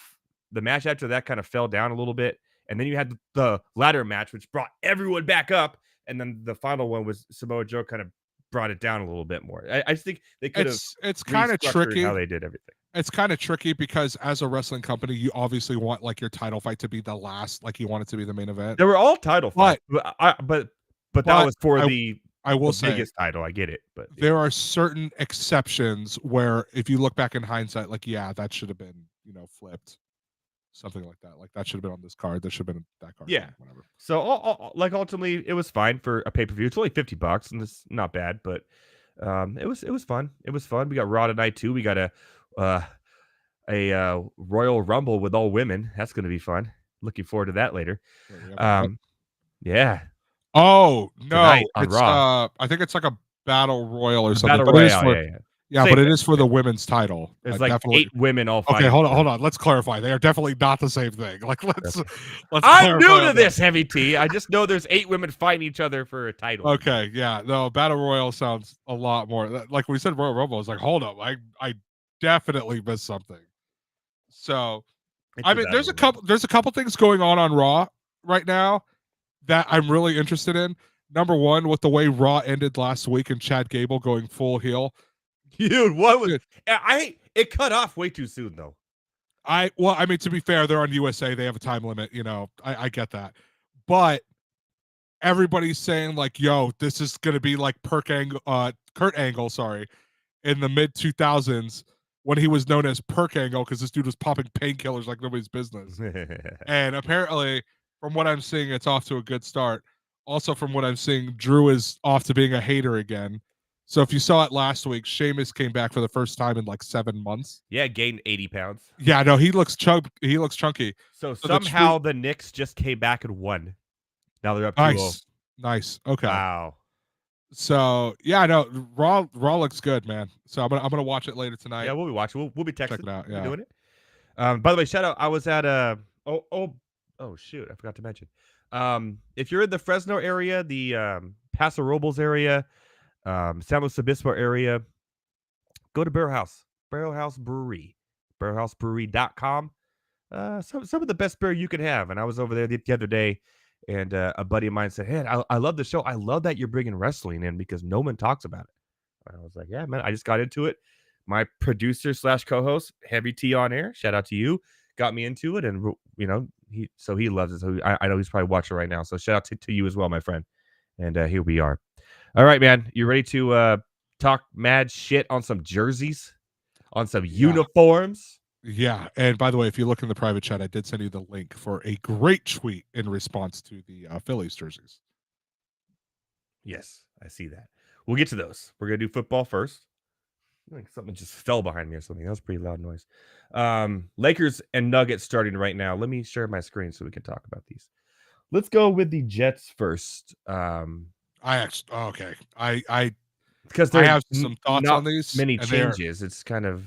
the match after that kind of fell down a little bit, and then you had the ladder match, which brought everyone back up, and then the final one was Samoa Joe kind of brought it down a little bit more. I just think they could have
it's kind of tricky
how they did everything.
It's kind of tricky because as a wrestling company, you obviously want like your title fight to be the last, like you want it to be the main event.
They were all title fights, but that was for
I will
the
say
biggest title. I get it, but
there are certain exceptions where if you look back in hindsight, like, yeah, that should have been, flipped. Something like that. Like that should have been on this card. That should have been that card.
Yeah.
Whatever.
So like ultimately it was fine for a pay-per-view. It's only $50 and it's not bad, but it was fun. It was fun. We got Raw tonight too. We got a Royal Rumble with all women. That's going to be fun. Looking forward to that later. Yeah.
Oh no,
Tonight on
it's
Raw.
I think it's like a battle royal or something.
Battle
But
Royale,
it is for, but it is for the women's title.
There's like 8 women all fighting.
Okay, hold on. Let's clarify. They are definitely not the same thing. Like let's
I'm new to this, Heavy T. I just know there's 8 women fighting each other for a title.
Okay, yeah. No, Battle Royal sounds a lot more like when we said Royal Rumble. I was like, hold up, I definitely missed something. So I mean, there's a couple things going on Raw right now that I'm really interested in. Number one, with the way Raw ended last week and Chad Gable going full heel.
Dude, what was it cut off way too soon though.
I mean, to be fair, they're on USA, they have a time limit, I get that. But everybody's saying like, yo, this is gonna be like Kurt Angle, in the mid 2000s when he was known as Perk Angle because this dude was popping painkillers like nobody's business. And apparently, from what I'm seeing, it's off to a good start. Also, from what I'm seeing, Drew is off to being a hater again. So if you saw it last week, Sheamus came back for the first time in like 7 months.
Yeah, gained 80 pounds.
Yeah, no, he looks chunky.
So somehow the Knicks just came back and won. Now they're up 2-0.
Nice. Okay.
Wow.
So yeah, no, Raw looks good, man. So I'm gonna watch it later tonight.
Yeah, we'll be watching. We'll be texting.
Check it out. Yeah,
doing it. By the way, shout out. I was at oh shoot, I forgot to mention. If you're in the Fresno area, the Paso Robles area, San Luis Obispo area, go to Barrel House Brewery, barrelhousebrewery.com. Some of the best beer you can have. And I was over there the other day, and a buddy of mine said, "Hey, I love the show. I love that you're bringing wrestling in because no one talks about it." And I was like, "Yeah, man, I just got into it. My producer / co-host, Heavy T on air, shout out to you, got me into it, and he loves it. So I know he's probably watching right now. So shout out to you as well, my friend. And here we are. All right, man, you ready to talk mad shit on some jerseys, on some uniforms?"
Yeah, and by the way, if you look in the private chat, I did send you the link for a great tweet in response to the Phillies jerseys.
Yes, I see that. We'll get to those. We're going to do football first. I think something just fell behind me or something. That was a pretty loud noise. Lakers and Nuggets starting right now. Let me share my screen so we can talk about these. Let's go with the Jets first.
Okay.
Because
I have some thoughts on these.
Many changes. It's kind of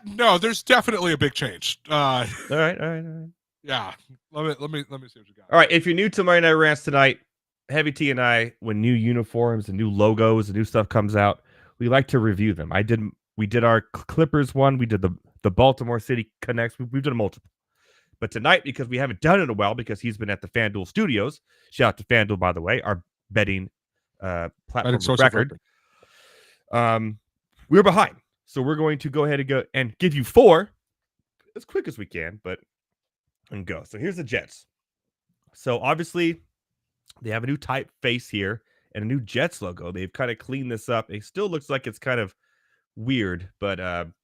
no, there's definitely a big change.
All right.
Yeah. Let me see what you got.
All right. If you're new to Night Rants tonight, Heavy T and I, when new uniforms and new logos and new stuff comes out, we like to review them. We did our Clippers one. We did the Baltimore City Connects. We've done multiple. But tonight, because we haven't done it in a while, because he's been at the FanDuel Studios. Shout out to FanDuel, by the way, our betting platform of record. We're behind. So we're going to go ahead and go and give you 4 as quick as we can, and go. So here's the Jets. So obviously they have a new typeface here and a new Jets logo. They've kind of cleaned this up. It still looks like it's kind of weird, but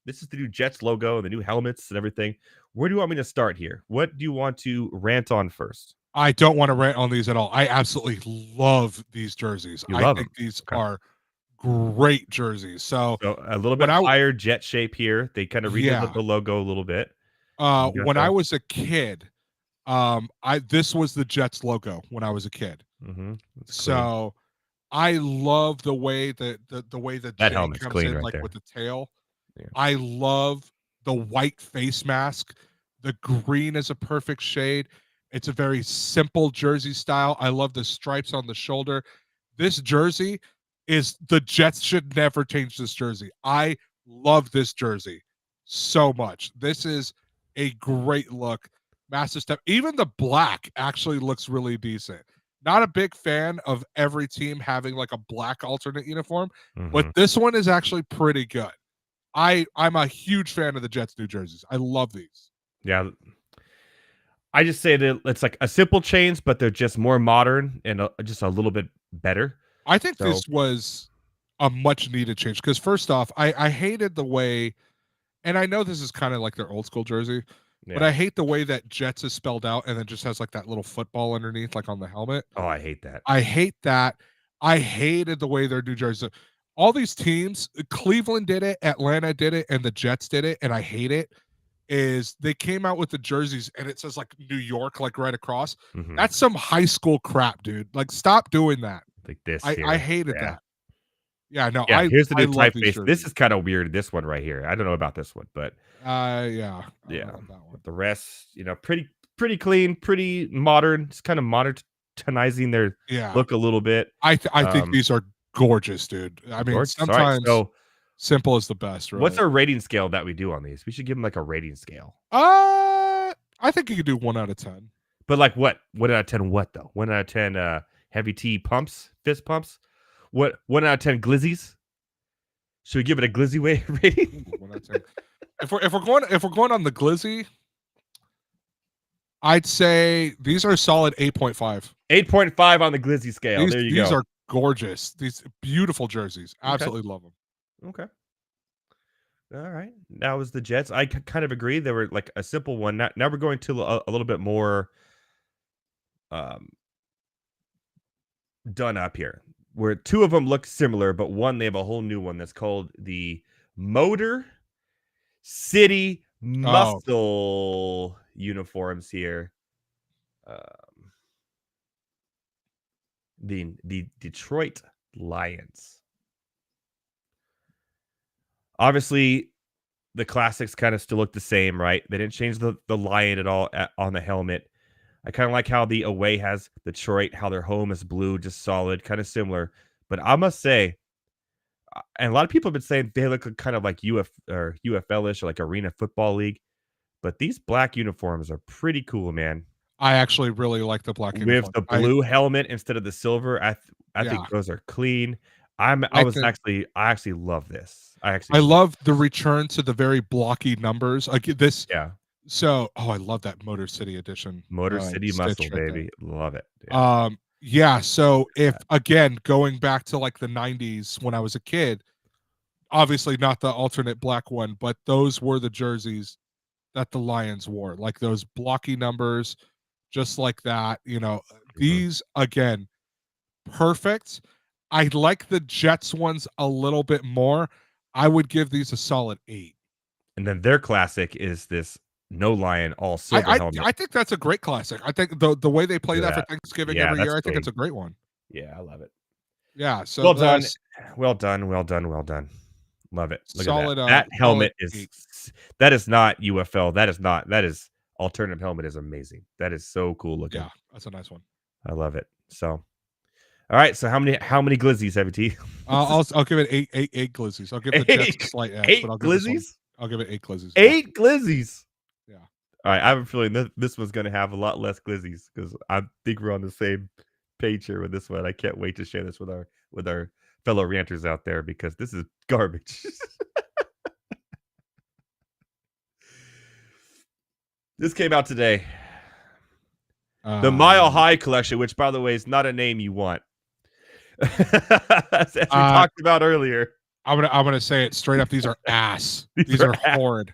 this is the new Jets logo and the new helmets and everything. Where do you want me to start here? What do you want to rant on first?
I don't want to rant on these at all. I absolutely love these jerseys. I think these are great jerseys. So
a little bit higher jet shape here. They kind of redid the logo a little bit.
When I was a kid, this was the Jets logo when I was a kid.
Mm-hmm.
So I love the way that
that helmet's
comes
clean
in,
right
like
there.
with the tail.
Yeah.
I love the white face mask. The green is a perfect shade. It's a very simple jersey style. I love the stripes on the shoulder. This jersey the Jets should never change this jersey. I love this jersey so much. This is a great look. Massive step. Even the black actually looks really decent. Not a big fan of every team having like a black alternate uniform, but this one is actually pretty good. I'm a huge fan of the Jets New Jerseys. I love these.
Yeah. I just say that it's like a simple change, but they're just more modern and just a little bit better.
I think this was a much needed change because first off, I hated the way, and I know this is kind of like their old school jersey, but I hate the way that Jets is spelled out and then just has like that little football underneath, like on the helmet.
Oh, I hate that.
I hate that. I hated the way their New Jersey. All these teams, Cleveland did it, Atlanta did it, and the Jets did it, and I hate it. Is they came out with the jerseys and it says like New York, like right across. That's some high school crap, dude. Like, stop doing that.
Like this.
I hated that. Yeah, no.
Yeah, here's the new
love
typeface. This is kind of weird. This one right here. I don't know about this one, but
yeah.
But the rest, pretty clean, pretty modern. It's kind of modernizing their look a little bit.
I think these are gorgeous, dude. I mean, sometimes simple is the best. Really.
What's our rating scale that we do on these? We should give them like a rating scale.
I think you could do 1 out of 10.
But like what? 1 out of 10 what though? 1 out of 10 heavy T pumps, fist pumps? What 1 out of 10 glizzies? Should we give it a glizzy rating?
1 out of 10. If we're going on the glizzy, I'd say these are a solid 8.5.
8.5 on the glizzy scale. There you go.
These are gorgeous. These beautiful jerseys. Absolutely love them.
Okay. All right. That was the Jets. I kind of agree. They were like a simple one. Now we're going to a little bit more done up here, where 2 of them look similar, but one they have a whole new one that's called the Motor City Muscle uniforms here. The Detroit Lions. Obviously, the classics kind of still look the same, right? They didn't change the lion at all on the helmet. I kind of like how the away has Detroit, how their home is blue, just solid, kind of similar. But I must say, and a lot of people have been saying they look kind of like UFL-ish or like Arena Football League. But these black uniforms are pretty cool, man.
I actually really like the black uniform.
With the blue helmet instead of the silver. I think those are clean. I actually love this. I
love the return to the very blocky numbers. Like this.
Yeah.
So, I love that Motor City edition.
Motor City Muscle, baby. Love it.
Yeah. So if again going back to like the 90s when I was a kid, obviously not the alternate black one, but those were the jerseys that the Lions wore, like those blocky numbers, just like that. These again, perfect. I like the Jets ones a little bit more. I would give these a solid 8.
And then their classic is this no lion, all silver helmet.
I think that's a great classic. I think the way they play that for Thanksgiving every year, I think it's a great one.
Yeah, I love it.
Yeah. So
well done. Love it. Look at that. That helmet that is not UFL. That is alternative helmet is amazing. That is so cool looking.
Yeah, that's a nice one.
I love it. So all right, so how many glizzies have you?
I'll give it eight glizzies. I'll give the Jets a slight edge, but I'll give
glizzies.
I'll give it 8 glizzies.
8 glizzies.
Yeah.
All right, I have a feeling this one's going to have a lot less glizzies because I think we're on the same page here with this one. I can't wait to share this with our fellow ranters out there because this is garbage. This came out today. The Mile High collection, which by the way is not a name you want. As we talked about earlier.
I'm gonna say it straight up. These are ass. These are horrid.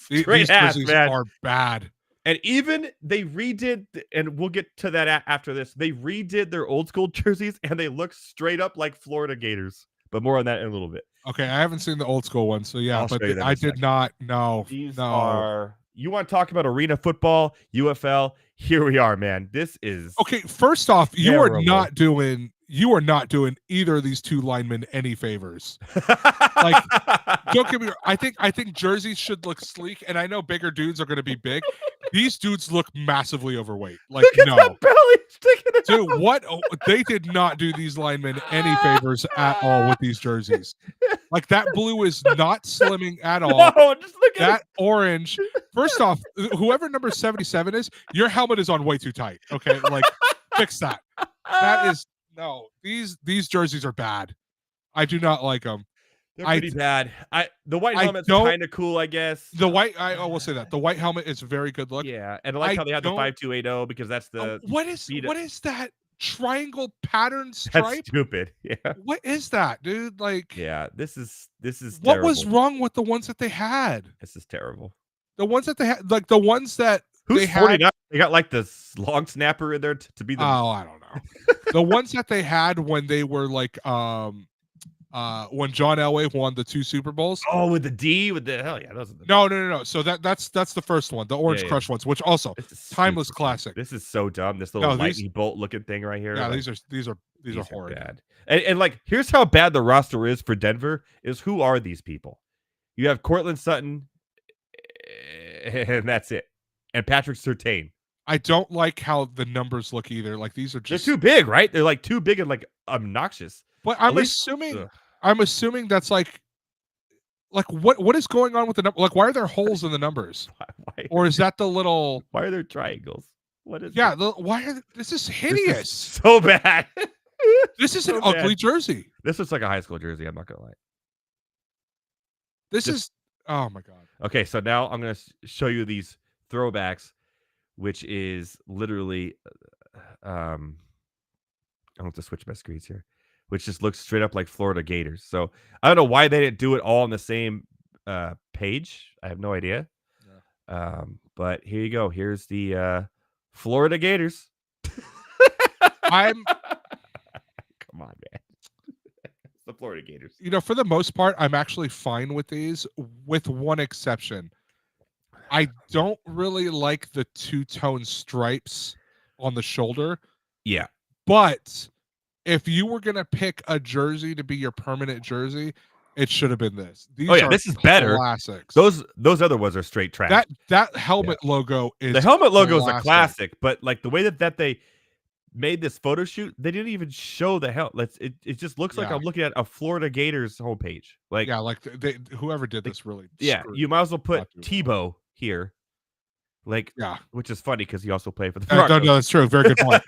These
ass, man.
Are bad.
And even they redid, and we'll get to that after this. They redid their old school jerseys, and they look straight up like Florida Gators. But more on that in a little bit.
Okay, I haven't seen the old school one, so yeah. But I did not know.
These are. You want to talk about arena football, UFL? Here we are, man. This is
okay. First off, you are not doing either of these 2 linemen any favors. Like, don't get me wrong. I think jerseys should look sleek, and I know bigger dudes are going to be big. These dudes look massively overweight. Like,
look at that belly sticking out.
Dude, what? They did not do these linemen any favors at all with these jerseys. Like, that blue is not slimming at all.
No, just look at
that orange. First off, whoever number 77 is, your helmet is on way too tight. Okay, like fix that. That is no. These jerseys are bad. I do not like them.
They're pretty bad. The white helmet's kind of cool, I guess.
The white, I will say that the white helmet is a very good look.
Yeah, and I like how they have the 5280 because that's the
what is that triangle pattern stripe?
That's stupid. Yeah.
What is that, dude? Like,
yeah, this is
what
terrible.
was wrong with the ones that they had?
This is terrible.
The ones that they had, like the ones that
Who's 49? They got like this long snapper in there to be the.
Oh, I don't know. The ones that they had when they were like when John Elway won the 2 Super Bowls.
Oh, with the D, with the hell yeah, those are the.
No. So that's the first one, the Orange Crush ones, which also timeless classic.
This is so dumb. This little lightning bolt looking thing right here.
Yeah,
like,
these are horrid.
Bad. And like, here's how bad the roster is for Denver. Is who are these people? You have Cortland Sutton, and that's it, and Patrick Surtain.
I don't like how the numbers look either. Like these are just
they're too big, right? They're like too big and like obnoxious.
But I'm assuming that's like what is going on with the number? Like, why are there holes in the numbers?
Why?
Or is that the little?
Why are there triangles? What is?
Yeah, this is hideous.
This is so bad.
This is an ugly jersey.
This looks like a high school jersey. I'm not gonna lie.
This is. Oh my god.
Okay, so now I'm gonna show you these throwbacks, which is literally, I have to switch my screens here, which just looks straight up like Florida Gators. So I don't know why they didn't do it all on the same page. I have no idea. Yeah. But here you go. Here's the Florida Gators.
Come
on, man. The Florida Gators.
You know, for the most part, I'm actually fine with these, with one exception. I don't really like the two-tone stripes on the shoulder.
Yeah.
But if you were going to pick a jersey to be your permanent jersey, it should have been this. These
this is better.
Classics.
Those other ones are straight trash.
That helmet logo is
the helmet logo is a classic, but like the way that they made this photo shoot, they didn't even show the helmet. It just looks like I'm looking at a Florida Gators homepage. Like
whoever did this really.
You might as well put Tebow here. Like, which is funny because he also played for the
Broncos. No, that's true. Very good point.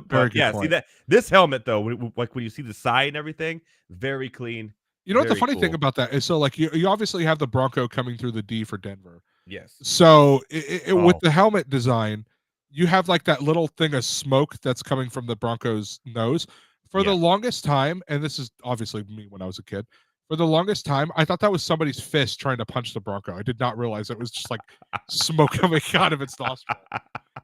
Very good point.
See that this helmet though, like when you see the side and everything, very clean.
You know what the funny thing about that is? So like you obviously have the Bronco coming through the D for Denver.
Yes.
So with the helmet design, you have like that little thing of smoke that's coming from the Bronco's nose. For the longest time, and this is obviously me when I was a kid. For the longest time, I thought that was somebody's fist trying to punch the Bronco. I did not realize it was just like smoke coming out of its nostril.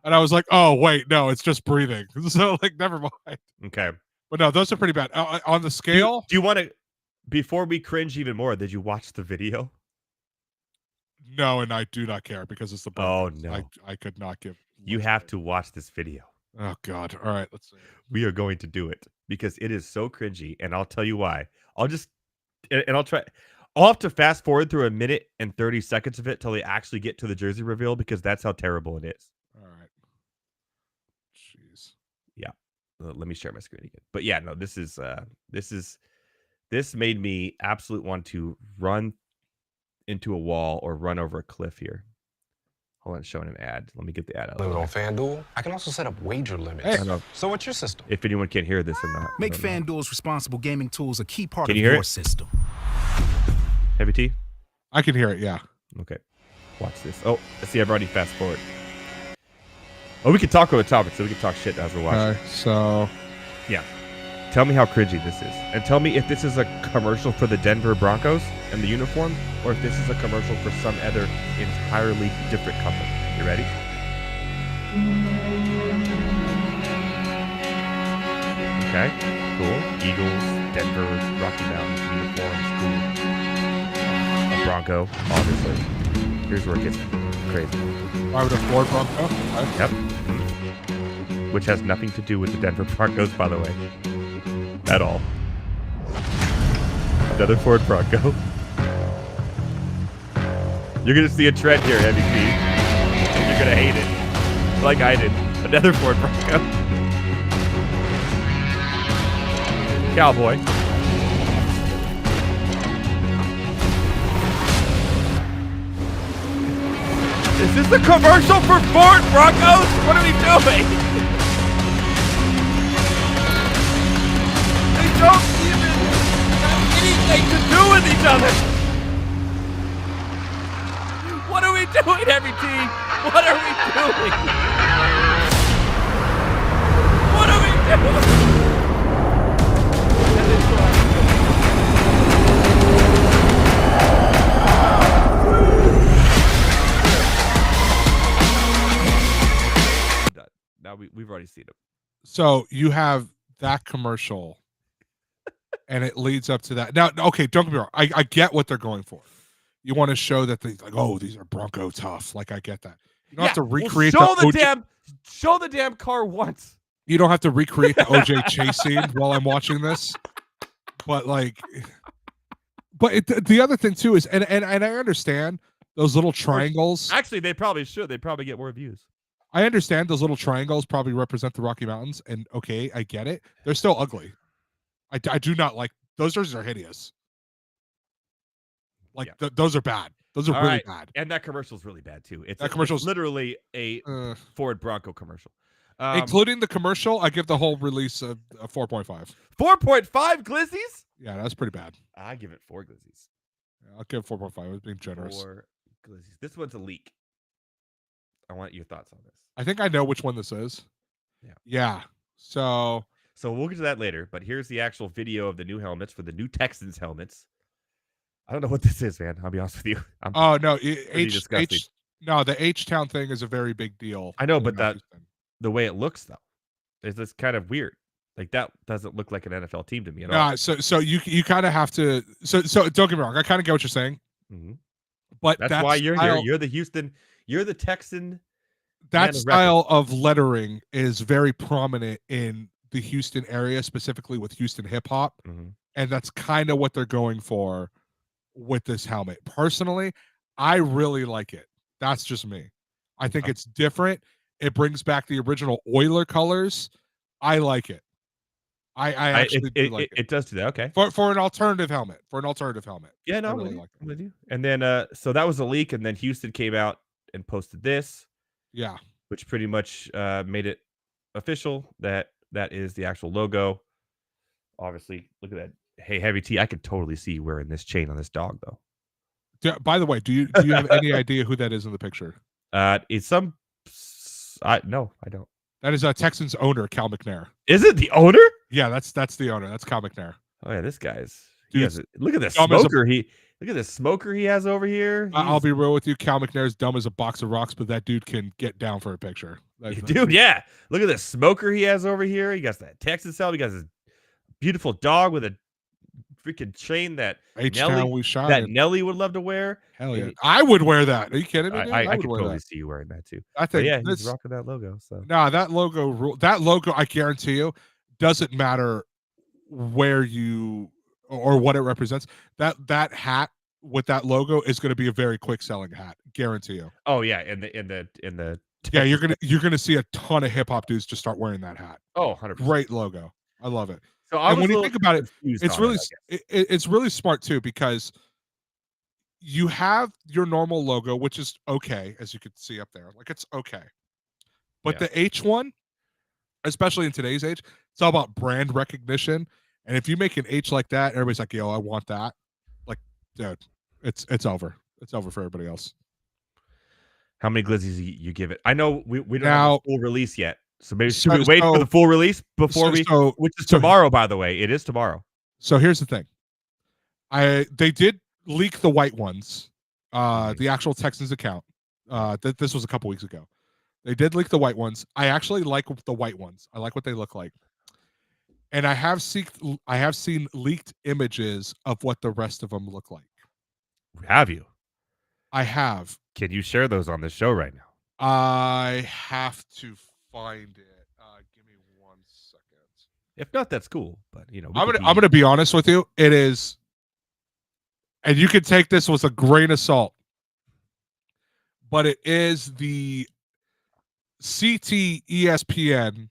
And I was like, oh, wait, no, it's just breathing. So, like, never mind.
Okay.
But no, those are pretty bad. On the scale.
Do you want to, before we cringe even more, did you watch the video?
No, and I do not care because it's the Broncos.
Oh, no.
I could not give.
You have to watch this video.
Oh, God. All right, let's see.
We are going to do it because it is so cringy, and I'll tell you why. I'll try. I'll have to fast forward through 1 minute and 30 seconds of it till they actually get to the jersey reveal because that's how terrible it is.
All right. Jeez.
Yeah. Let me share my screen again. But yeah, no, this made me absolutely want to run into a wall or run over a cliff here. Hold on, showing an ad. Let me get the ad out.
Limit on FanDuel. I can also set up wager limits.
Hey.
So what's your system?
If anyone can hear this or not.
Make FanDuel's responsible gaming tools a key part of your system.
Heavy T?
I can hear it, yeah.
Okay. Watch this. Oh, let's see everybody fast forward. Oh, we can talk over the topic, so we can talk shit as we're watching.
So
yeah. Tell me how cringy this is. And tell me if this is a commercial for the Denver Broncos and the uniform, or if this is a commercial for some other entirely different company. You ready? Okay, cool. Eagles, Denver, Rocky Mountains, uniforms, cool. A Bronco, obviously. Here's where it gets crazy.
Why would a Ford Bronco?
Yep. Which has nothing to do with the Denver Broncos, by the way. At all. Another Ford Bronco. You're going to see a trend here, Heavy T. You're going to hate it. Like I did. Another Ford Bronco. Cowboy. Is this a commercial for Ford Broncos? What are we doing? They don't even have anything to do with each other. What are we doing, every team? What are we doing? What are we doing? Now we've already seen it.
So you have that commercial, and it leads up to that. Now, okay, don't get me wrong. I get what they're going for. You want to show that these these are Bronco tough. Like I get that. You don't have to recreate
show the damn car once.
You don't have to recreate the OJ chase scene while I'm watching this. But the other thing too is, and I understand those little triangles.
Actually, they probably should. They probably get more views.
I understand those little triangles probably represent the Rocky Mountains, and okay, I get it. They're still ugly. I do not like those. Those are hideous. Those are bad. Those are really bad.
And that commercial is really bad too. It's literally a Ford Bronco commercial.
Including the commercial, I give the whole release a 4.5.
4.5 glizzies?
Yeah, that's pretty bad.
I give it 4 glizzies.
Yeah, I'll give it 4.5. I was being generous.
4 glizzies. This one's a leak. I want your thoughts on this.
I think I know which one this is. Yeah. So
we'll get to that later, but here's the actual video of the new helmets for the new Texans helmets. I don't know what this is, man. I'll be honest with you.
The H-Town thing is a very big deal.
I know, but the way it looks though is this kind of weird. Like that doesn't look like an NFL team to me at all.
So you kind of have to. So don't get me wrong. I kind of get what you're saying.
Mm-hmm.
But
that's why you're here. You're the Houston. You're the Texan.
That style of lettering is very prominent in the Houston area, specifically with Houston hip hop, and that's kind of what they're going for with this helmet. Personally, I really like it. That's just me. I think it's different. It brings back the original Oiler colors. I like it. I actually do like it.
It does do that. Okay.
For an alternative helmet.
Yeah, no,
really like
I'm with you. And then so that was a leak, and then Houston came out and posted this.
Yeah.
Which pretty much made it official that is the actual logo. Obviously, look at that. Hey, Heavy T, I could totally see you wearing this chain on this dog, though.
By the way, do you have any idea who that is in the picture?
It's some. No, I don't.
That is Texans owner Cal McNair.
Is it the owner?
Yeah, that's the owner. That's Cal McNair.
Oh yeah, this guy's. Look at this smoker. Look at this smoker he has over here.
I'll be real with you. Cal McNair's dumb as a box of rocks, but that dude can get down for a picture.
Dude, yeah. Look at this smoker he has over here. He got that Texas helmet. He got this beautiful dog with a freaking chain that Nelly would love to wear.
Hell yeah. I would wear that. Are you kidding me?
I could totally see you wearing that too.
I think
he's rocking that logo. So
that logo, I guarantee you, doesn't matter where you or what it represents. That hat with that logo is going to be a very quick selling hat, guarantee you.
Oh yeah, in the
yeah, you're gonna see a ton of hip hop dudes just start wearing that hat.
Oh, 100%.
Great logo. I love it.
So
and when you think about it, it's really smart too, because you have your normal logo, which is okay, as you can see up there. Like it's okay. But the H1, especially in today's age, it's all about brand recognition. And if you make an H like that, everybody's like, yo, I want that. Like, dude, it's over. It's over for everybody else.
How many glizzies you give it? I know we don't have a full release yet. So maybe should we wait for the full release before which is tomorrow, by the way. It is tomorrow.
So here's the thing. They did leak the white ones, the actual Texans account. This was a couple weeks ago. They did leak the white ones. I actually like the white ones. I like what they look like. And I have seen leaked images of what the rest of them look like.
Have you?
I have.
Can you share those on the show right now?
I have to find it. Give me 1 second.
If not, that's cool. But
I'm gonna be honest with you. It is, and you can take this with a grain of salt, but it is the CT ESPN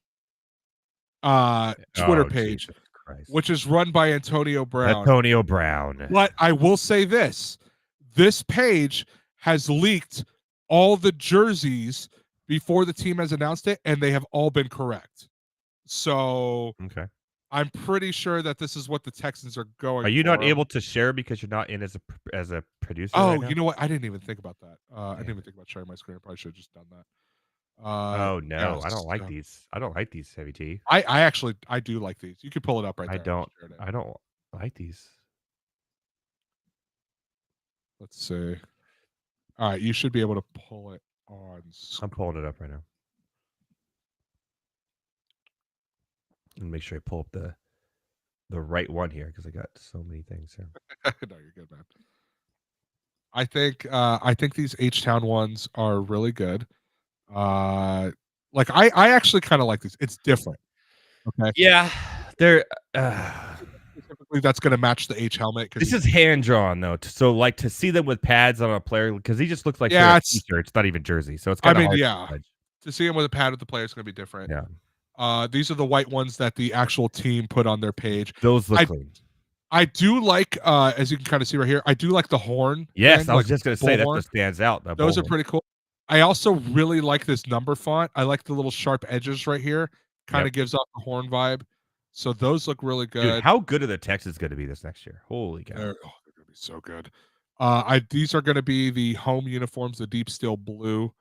Twitter page, which is run by Antonio Brown. But I will say this page has leaked all the jerseys before the team has announced it, and they have all been correct. So
Okay.
I'm pretty sure that this is what the Texans are going.
Are you not
for.
able to share because you're not in as a producer
Oh,
right now?
you know what? I didn't even think about that. I
Damn
didn't even
it.
think about sharing my screen. I probably should have just done that.
Oh no, I don't
Yes.
like these. I don't like these, Heavy T.
I actually I do like these. You can pull it up right
I
there.
don't.
Shared it.
I don't like these.
Let's see. All right, you should be able to pull it on.
I'm pulling it up right now. And make sure I pull up the right one here because I got so many things here.
No, you're good, man. I think these H-Town ones are really good. Like I actually kind of like these. It's different. Okay.
Yeah, they're.
Specifically, that's going to match the H helmet.
This is hand drawn though, so like to see them with pads on a player because he just looks like
Yeah,
a t-shirt. It's not even jersey, so it's
I
kind of
mean,
hard.
yeah, to see him with a pad with the player is going to be different.
Yeah.
These are the white ones that the actual team put on their page.
Those look clean.
I do like, as you can kind of see right here, I do like the horn.
Yes,
thing,
I was
like
just going to say that's
bullhorn.
what stands out.
Those are pretty cool. I also really like this number font. I like the little sharp edges right here. Kind of gives off the horn vibe. So those look really good.
Dude, how good are the Texans going to be this next year? Holy cow.
They're going to be so good. These are going to be the home uniforms, the deep steel blue.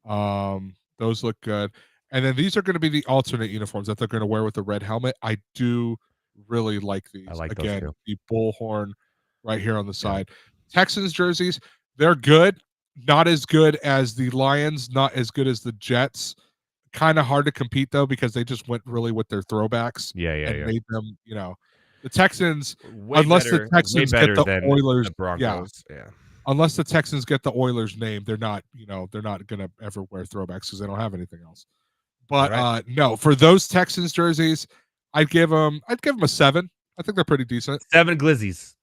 Those look good. And then these are going to be the alternate uniforms that they're going to wear with the red helmet. I do really like these.
I like
Again,
those too.
the bullhorn right here on the side. Texans jerseys, they're good. Not as good as the Lions, not as good as the Jets. Kind of hard to compete though because they just went really with their throwbacks and made them, the Texans unless the Texans get the Oilers,
the Broncos. Yeah.
Unless the Texans get the Oilers name, they're not gonna ever wear throwbacks because they don't have anything else. But no, for those Texans jerseys, I'd give them a 7. I think they're pretty decent.
7 glizzies.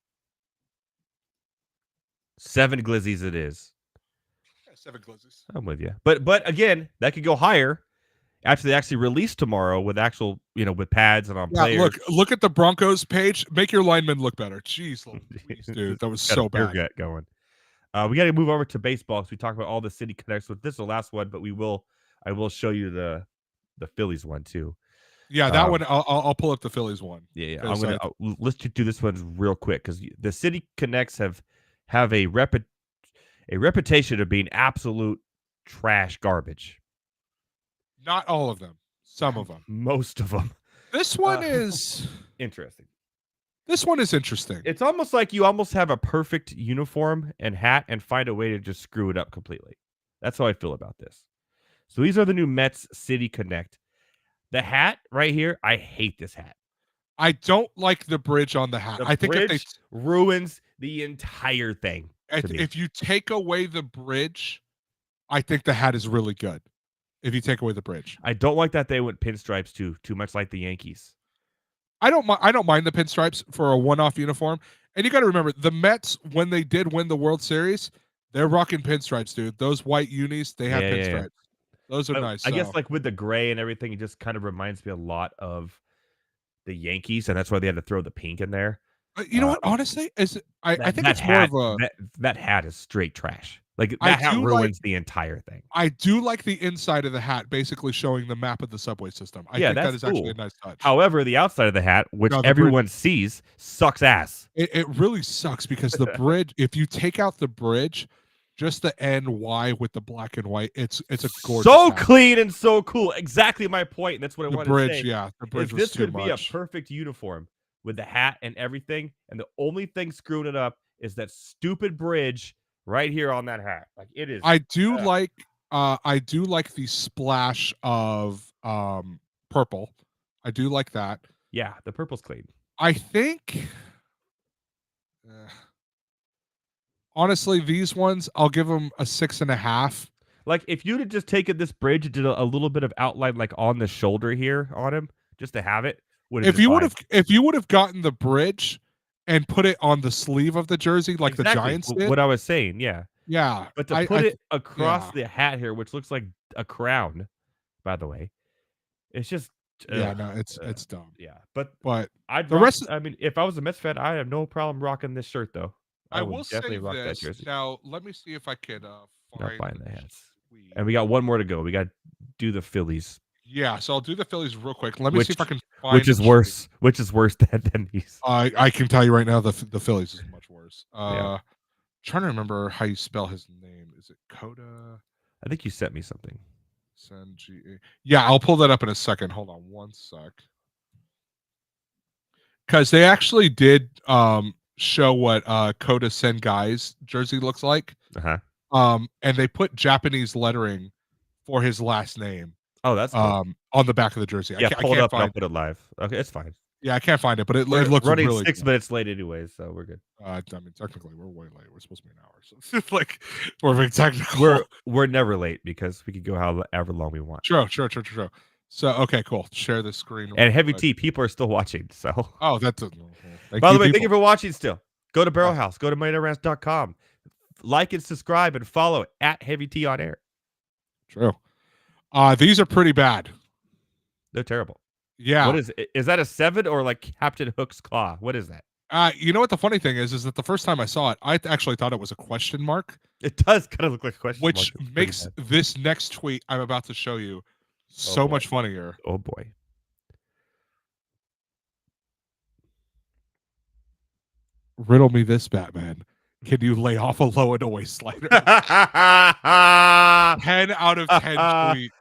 7 glizzies it is.
7 glizzies.
I'm with you. But again, that could go higher after they actually release tomorrow with actual, with pads and on players.
Look at the Broncos page. Make your linemen look better. Jeez, Louise, dude, that was so bad.
Get going. We got to move over to baseball because we talked about all the city connects. With this is the last one, but I will show you the Phillies one too.
Yeah, that one. I'll pull up the Phillies one.
Yeah. I'm gonna let's do this one real quick because the city connects have a reputation of being absolute trash garbage.
Not all of them. Some of them.
Most of them.
This one is
interesting.
This one is interesting.
It's almost like you almost have a perfect uniform and hat and find a way to just screw it up completely. That's how I feel about this. So these are the new Mets City Connect. The hat right here, I hate this hat.
I don't like the bridge on the hat. I think
it ruins the entire thing.
If you take away the bridge, I think the hat is really good. If you take away the bridge,
I don't like that they went pinstripes too much like the Yankees.
I don't mind the pinstripes for a one-off uniform. And you got to remember, the Mets, when they did win the World Series, they're rocking pinstripes, dude. Those white unis, they have pinstripes. Yeah. Those are nice.
I guess like with the gray and everything, it just kind of reminds me a lot of the Yankees, and that's why they had to throw the pink in there.
You know what? Honestly, I think it's
hat,
more of a
that hat is straight trash. Like that hat ruins the entire thing.
I do like the inside of the hat, basically showing the map of the subway system. I think that is actually a nice touch.
However, the outside of the hat, which everyone sees, sucks ass.
It really sucks because the bridge. If you take out the bridge, just the NY with the black and white, it's a gorgeous.
So
hat.
Clean and so cool. Exactly my point. And that's what I wanted to say.
Yeah, the bridge was
this
too
could
much.
be a perfect uniform with the hat and everything, and the only thing screwing it up is that stupid bridge right here on that hat. Like it is.
I do like the splash of purple. I do like that.
Yeah, the purple's clean.
I think honestly, these ones I'll give them a 6.5.
Like if you'd have just taken this bridge and did a little bit of outline like on the shoulder here on him, just to have it. If you
would have gotten the bridge and put it on the sleeve of the jersey like the Giants did.
What I was saying, yeah.
Yeah.
But to put it across the hat here, which looks like a crown, by the way, it's just
it's dumb.
Yeah. But I mean, if I was a Mets fan, I have no problem rocking this shirt though.
I will definitely rock that jersey. Now, let me see if I can
Not buying the hats.
tweet.
And we got one more to go. We got to do the Phillies.
Yeah, so I'll do the Phillies real quick. Let me see if I can find
which is
them
worse. Which is worse than these.
I can tell you right now the Phillies is much worse.
Yeah.
Trying to remember how you spell his name. Is it Coda?
I think you sent me something.
Yeah, I'll pull that up in a second. Hold on one sec. Because they actually did show what Coda Sengai's jersey looks like. And they put Japanese lettering for his last name.
Oh, that's cool.
On the back of the jersey.
Yeah,
I
pull it
can't
up and I'll
find
put it live. Okay, it's fine.
Yeah, I can't find it, but it
We're
looks
running
really
6
good.
minutes late anyways, so we're good.
I mean, technically, we're way late. We're supposed to be an hour, so it's like we're being technical.
We're never late because we can go however long we want.
True. So, okay, cool. Share the screen.
And Heavy T, people are still watching. So,
oh, that's
by the way, thank you for watching. Still, go to Barrel House. Go to nightrants.com. Like and subscribe and follow at Heavy T on air.
True. These are pretty bad.
They're terrible.
Yeah.
What is that a 7 or like Captain Hook's claw? What is that?
You know what the funny thing is that the first time I saw it, I actually thought it was a question mark.
It does kind of look like a question
mark.
Which
makes this next tweet I'm about to show you so much funnier.
Oh boy.
Riddle me this, Batman. Can you lay off a low and away slider? 10 out of 10 tweet.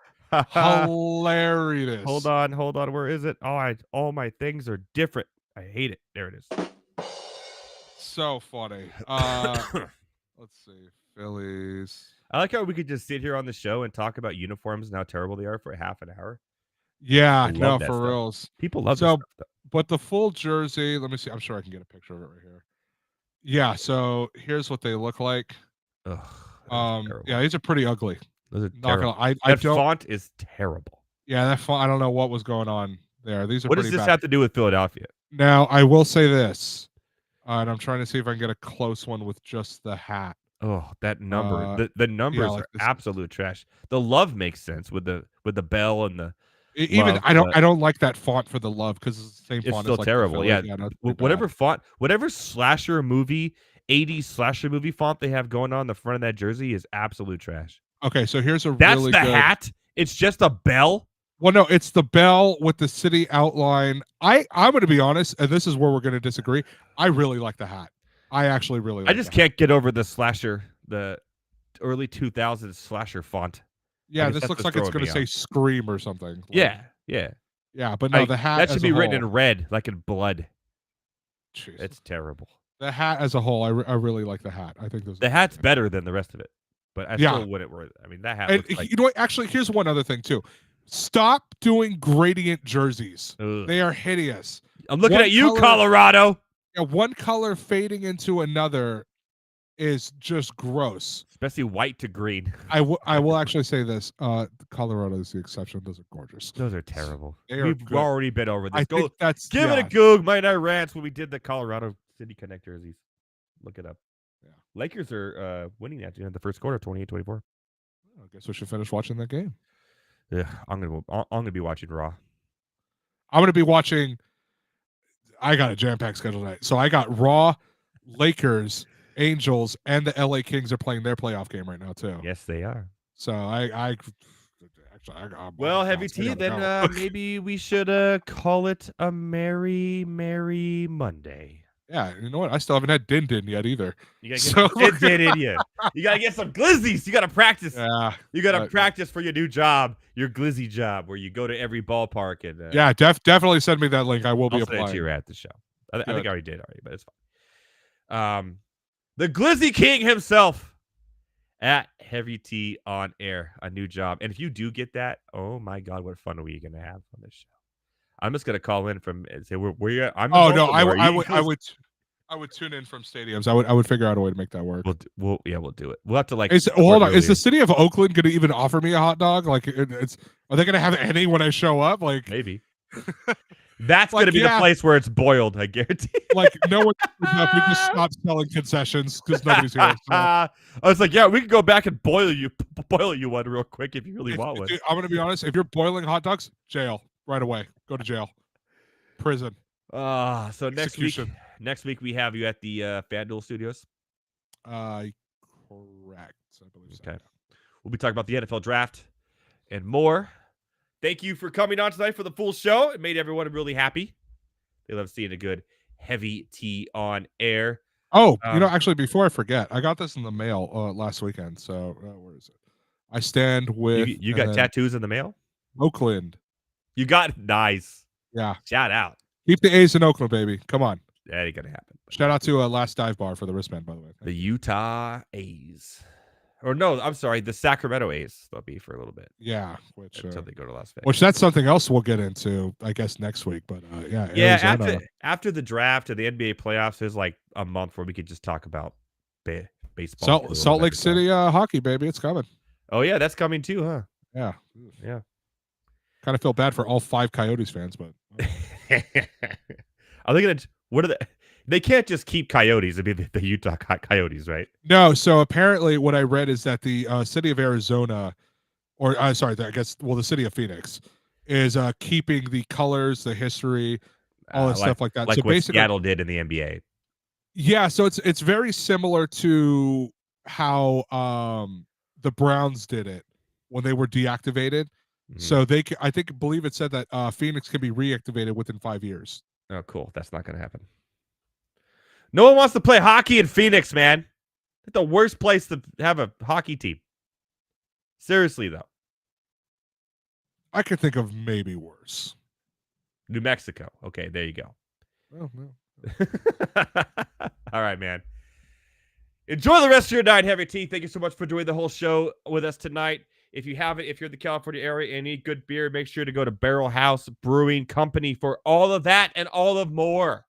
Hilarious.
Hold on. Where is it? All my things are different. I hate it. There it is.
So funny. Let's see. Phillies.
I like how we could just sit here on the show and talk about uniforms and how terrible they are for half an hour.
Yeah, no, for reals.
People love this stuff, though.
But the full jersey, let me see. I'm sure I can get a picture of it right here. Yeah, so here's what they look like. Yeah, these are pretty ugly.
Those are terrible. That font is terrible.
Yeah, that font. I don't know what was going on there. These are.
What does this have to do with Philadelphia?
Now, I will say this, and I'm trying to see if I can get a close one with just the hat.
Oh, that number. The numbers are absolute trash. The love makes sense with the bell and the.
Even I don't like that font for the love because it's the same font.
It's still
like
terrible. Yeah, whatever
bad.
font, whatever slasher movie, 80s slasher movie font they have going on the front of that jersey is absolute trash.
Okay, so here's
That's the hat. It's just a bell.
Well, no, it's the bell with the city outline. I'm going to be honest, and this is where we're going to disagree. I really like the hat. I actually really like
I just can't get over the slasher, the early 2000s slasher font.
Yeah, this looks like it's going to say Scream or something.
Yeah.
But no, the hat
that should be written
in
red, like in blood.
Jesus.
It's terrible.
The hat as a whole, I really like the hat. I think
the hat's better than the rest of it, but I still wouldn't wear it. I mean, that hat.
And you know what? Actually, here's one other thing too. Stop doing gradient jerseys.
Ugh.
They are hideous.
I'm looking at you, Colorado.
Yeah, one color fading into another is just gross.
Especially white to green.
I will actually say this. Colorado is the exception. Those are gorgeous.
Those are terrible.
We've
already been over this.
Give
it a Goog. My Night Rants when we did the Colorado City Connect jerseys. Look it up.
Yeah.
Lakers are winning at the end of the first quarter, 28-24.
I guess we should finish watching that game.
Yeah, I'm gonna be watching Raw.
I'm gonna be watching. I got a jam-packed schedule tonight, so I got Raw, Lakers, Angels, and the LA Kings are playing their playoff game right now too.
Yes, they are.
So I'm
Heavy T. Then maybe we should call it a merry Monday.
Yeah, you know what? I still haven't had din yet either.
You gotta get some din in you. You gotta get some glizzies. You gotta practice.
Yeah,
you gotta practice for your new job, your glizzy job, where you go to every ballpark and.
Yeah, definitely send me that link. I will be applying.
I'll send it to you at the show. I think I already did but it's fine. The Glizzy King himself at Heavy T on air, a new job. And if you do get that, oh my God, what fun are we gonna have on this show? I'm just gonna call in from and say where you at?
I would tune in from stadiums. I would figure out a way to make that work.
We'll do it. We'll have to
hold on. Is the city of Oakland going to even offer me a hot dog? Like, are they going to have any when I show up? Like,
maybe. That's going to be the place where it's boiled. I guarantee.
Like, no one. We just stopped selling concessions because nobody's here. So.
I was like, yeah, we can go back and boil you one real quick if you really want one.
Dude, I'm going to be honest. If you're boiling hot dogs, jail right away. Go to jail, prison.
So next week we have you at the FanDuel Studios.
Correct. correct. I believe so.
Okay. We'll be talking about the NFL draft and more. Thank you for coming on tonight for the full show. It made everyone really happy. They love seeing a good heavy tea on air.
Oh, actually, before I forget, I got this in the mail last weekend. So where is it? I stand with.
You got tattoos in the mail?
Oakland.
You got nice.
Yeah.
Shout out.
Keep the A's in Oakland, baby. Come on.
That ain't gonna happen.
Shout out to Last Dive Bar for the wristband, by the way.
The Utah A's. Or no, I'm sorry, the Sacramento A's. They'll be for a little bit.
Yeah,
until they go to Las Vegas.
Which that's something else we'll get into, I guess, next week. But
yeah, after the draft and the NBA playoffs, there's like a month where we could just talk about baseball.
Salt Lake City hockey, baby, it's coming.
Oh yeah, that's coming too, huh?
Yeah.
Kind
of feel bad for all 5 Coyotes fans, but
are they gonna? What are they? They can't just keep Coyotes. It'd be the Utah Coyotes, right?
No. So apparently, what I read is that the city of Arizona, or the city of Phoenix, is keeping the colors, the history, all that stuff like that.
Like
so
what
basically,
Seattle did in the NBA.
Yeah. So it's very similar to how the Browns did it when they were deactivated. Mm-hmm. So I believe it said that Phoenix can be reactivated within 5 years.
Oh, cool. That's not going to happen. No one wants to play hockey in Phoenix, man. It's the worst place to have a hockey team. Seriously, though.
I could think of maybe worse.
New Mexico. Okay, there you go.
Oh, no.
All right, man. Enjoy the rest of your night, Heavy Tea. Thank you so much for doing the whole show with us tonight. If you haven't, if you're in the California area and need good beer, make sure to go to Barrel House Brewing Company for all of that and all of more.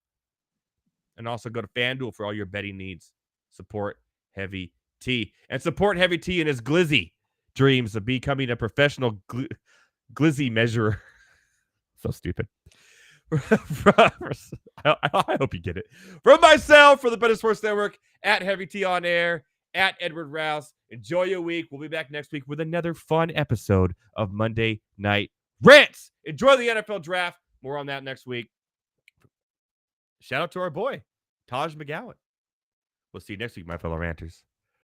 And also go to FanDuel for all your betting needs. Support Heavy Tea. And support Heavy Tea in his glizzy dreams of becoming a professional glizzy measurer. So stupid. I hope you get it. From myself, for the Better Sports Network, at Heavy Tea on Air, at Edward Rouse. Enjoy your week. We'll be back next week with another fun episode of Monday Night Rants. Enjoy the NFL draft. More on that next week. Shout out to our boy, Taj McGowan. We'll see you next week, my fellow ranters.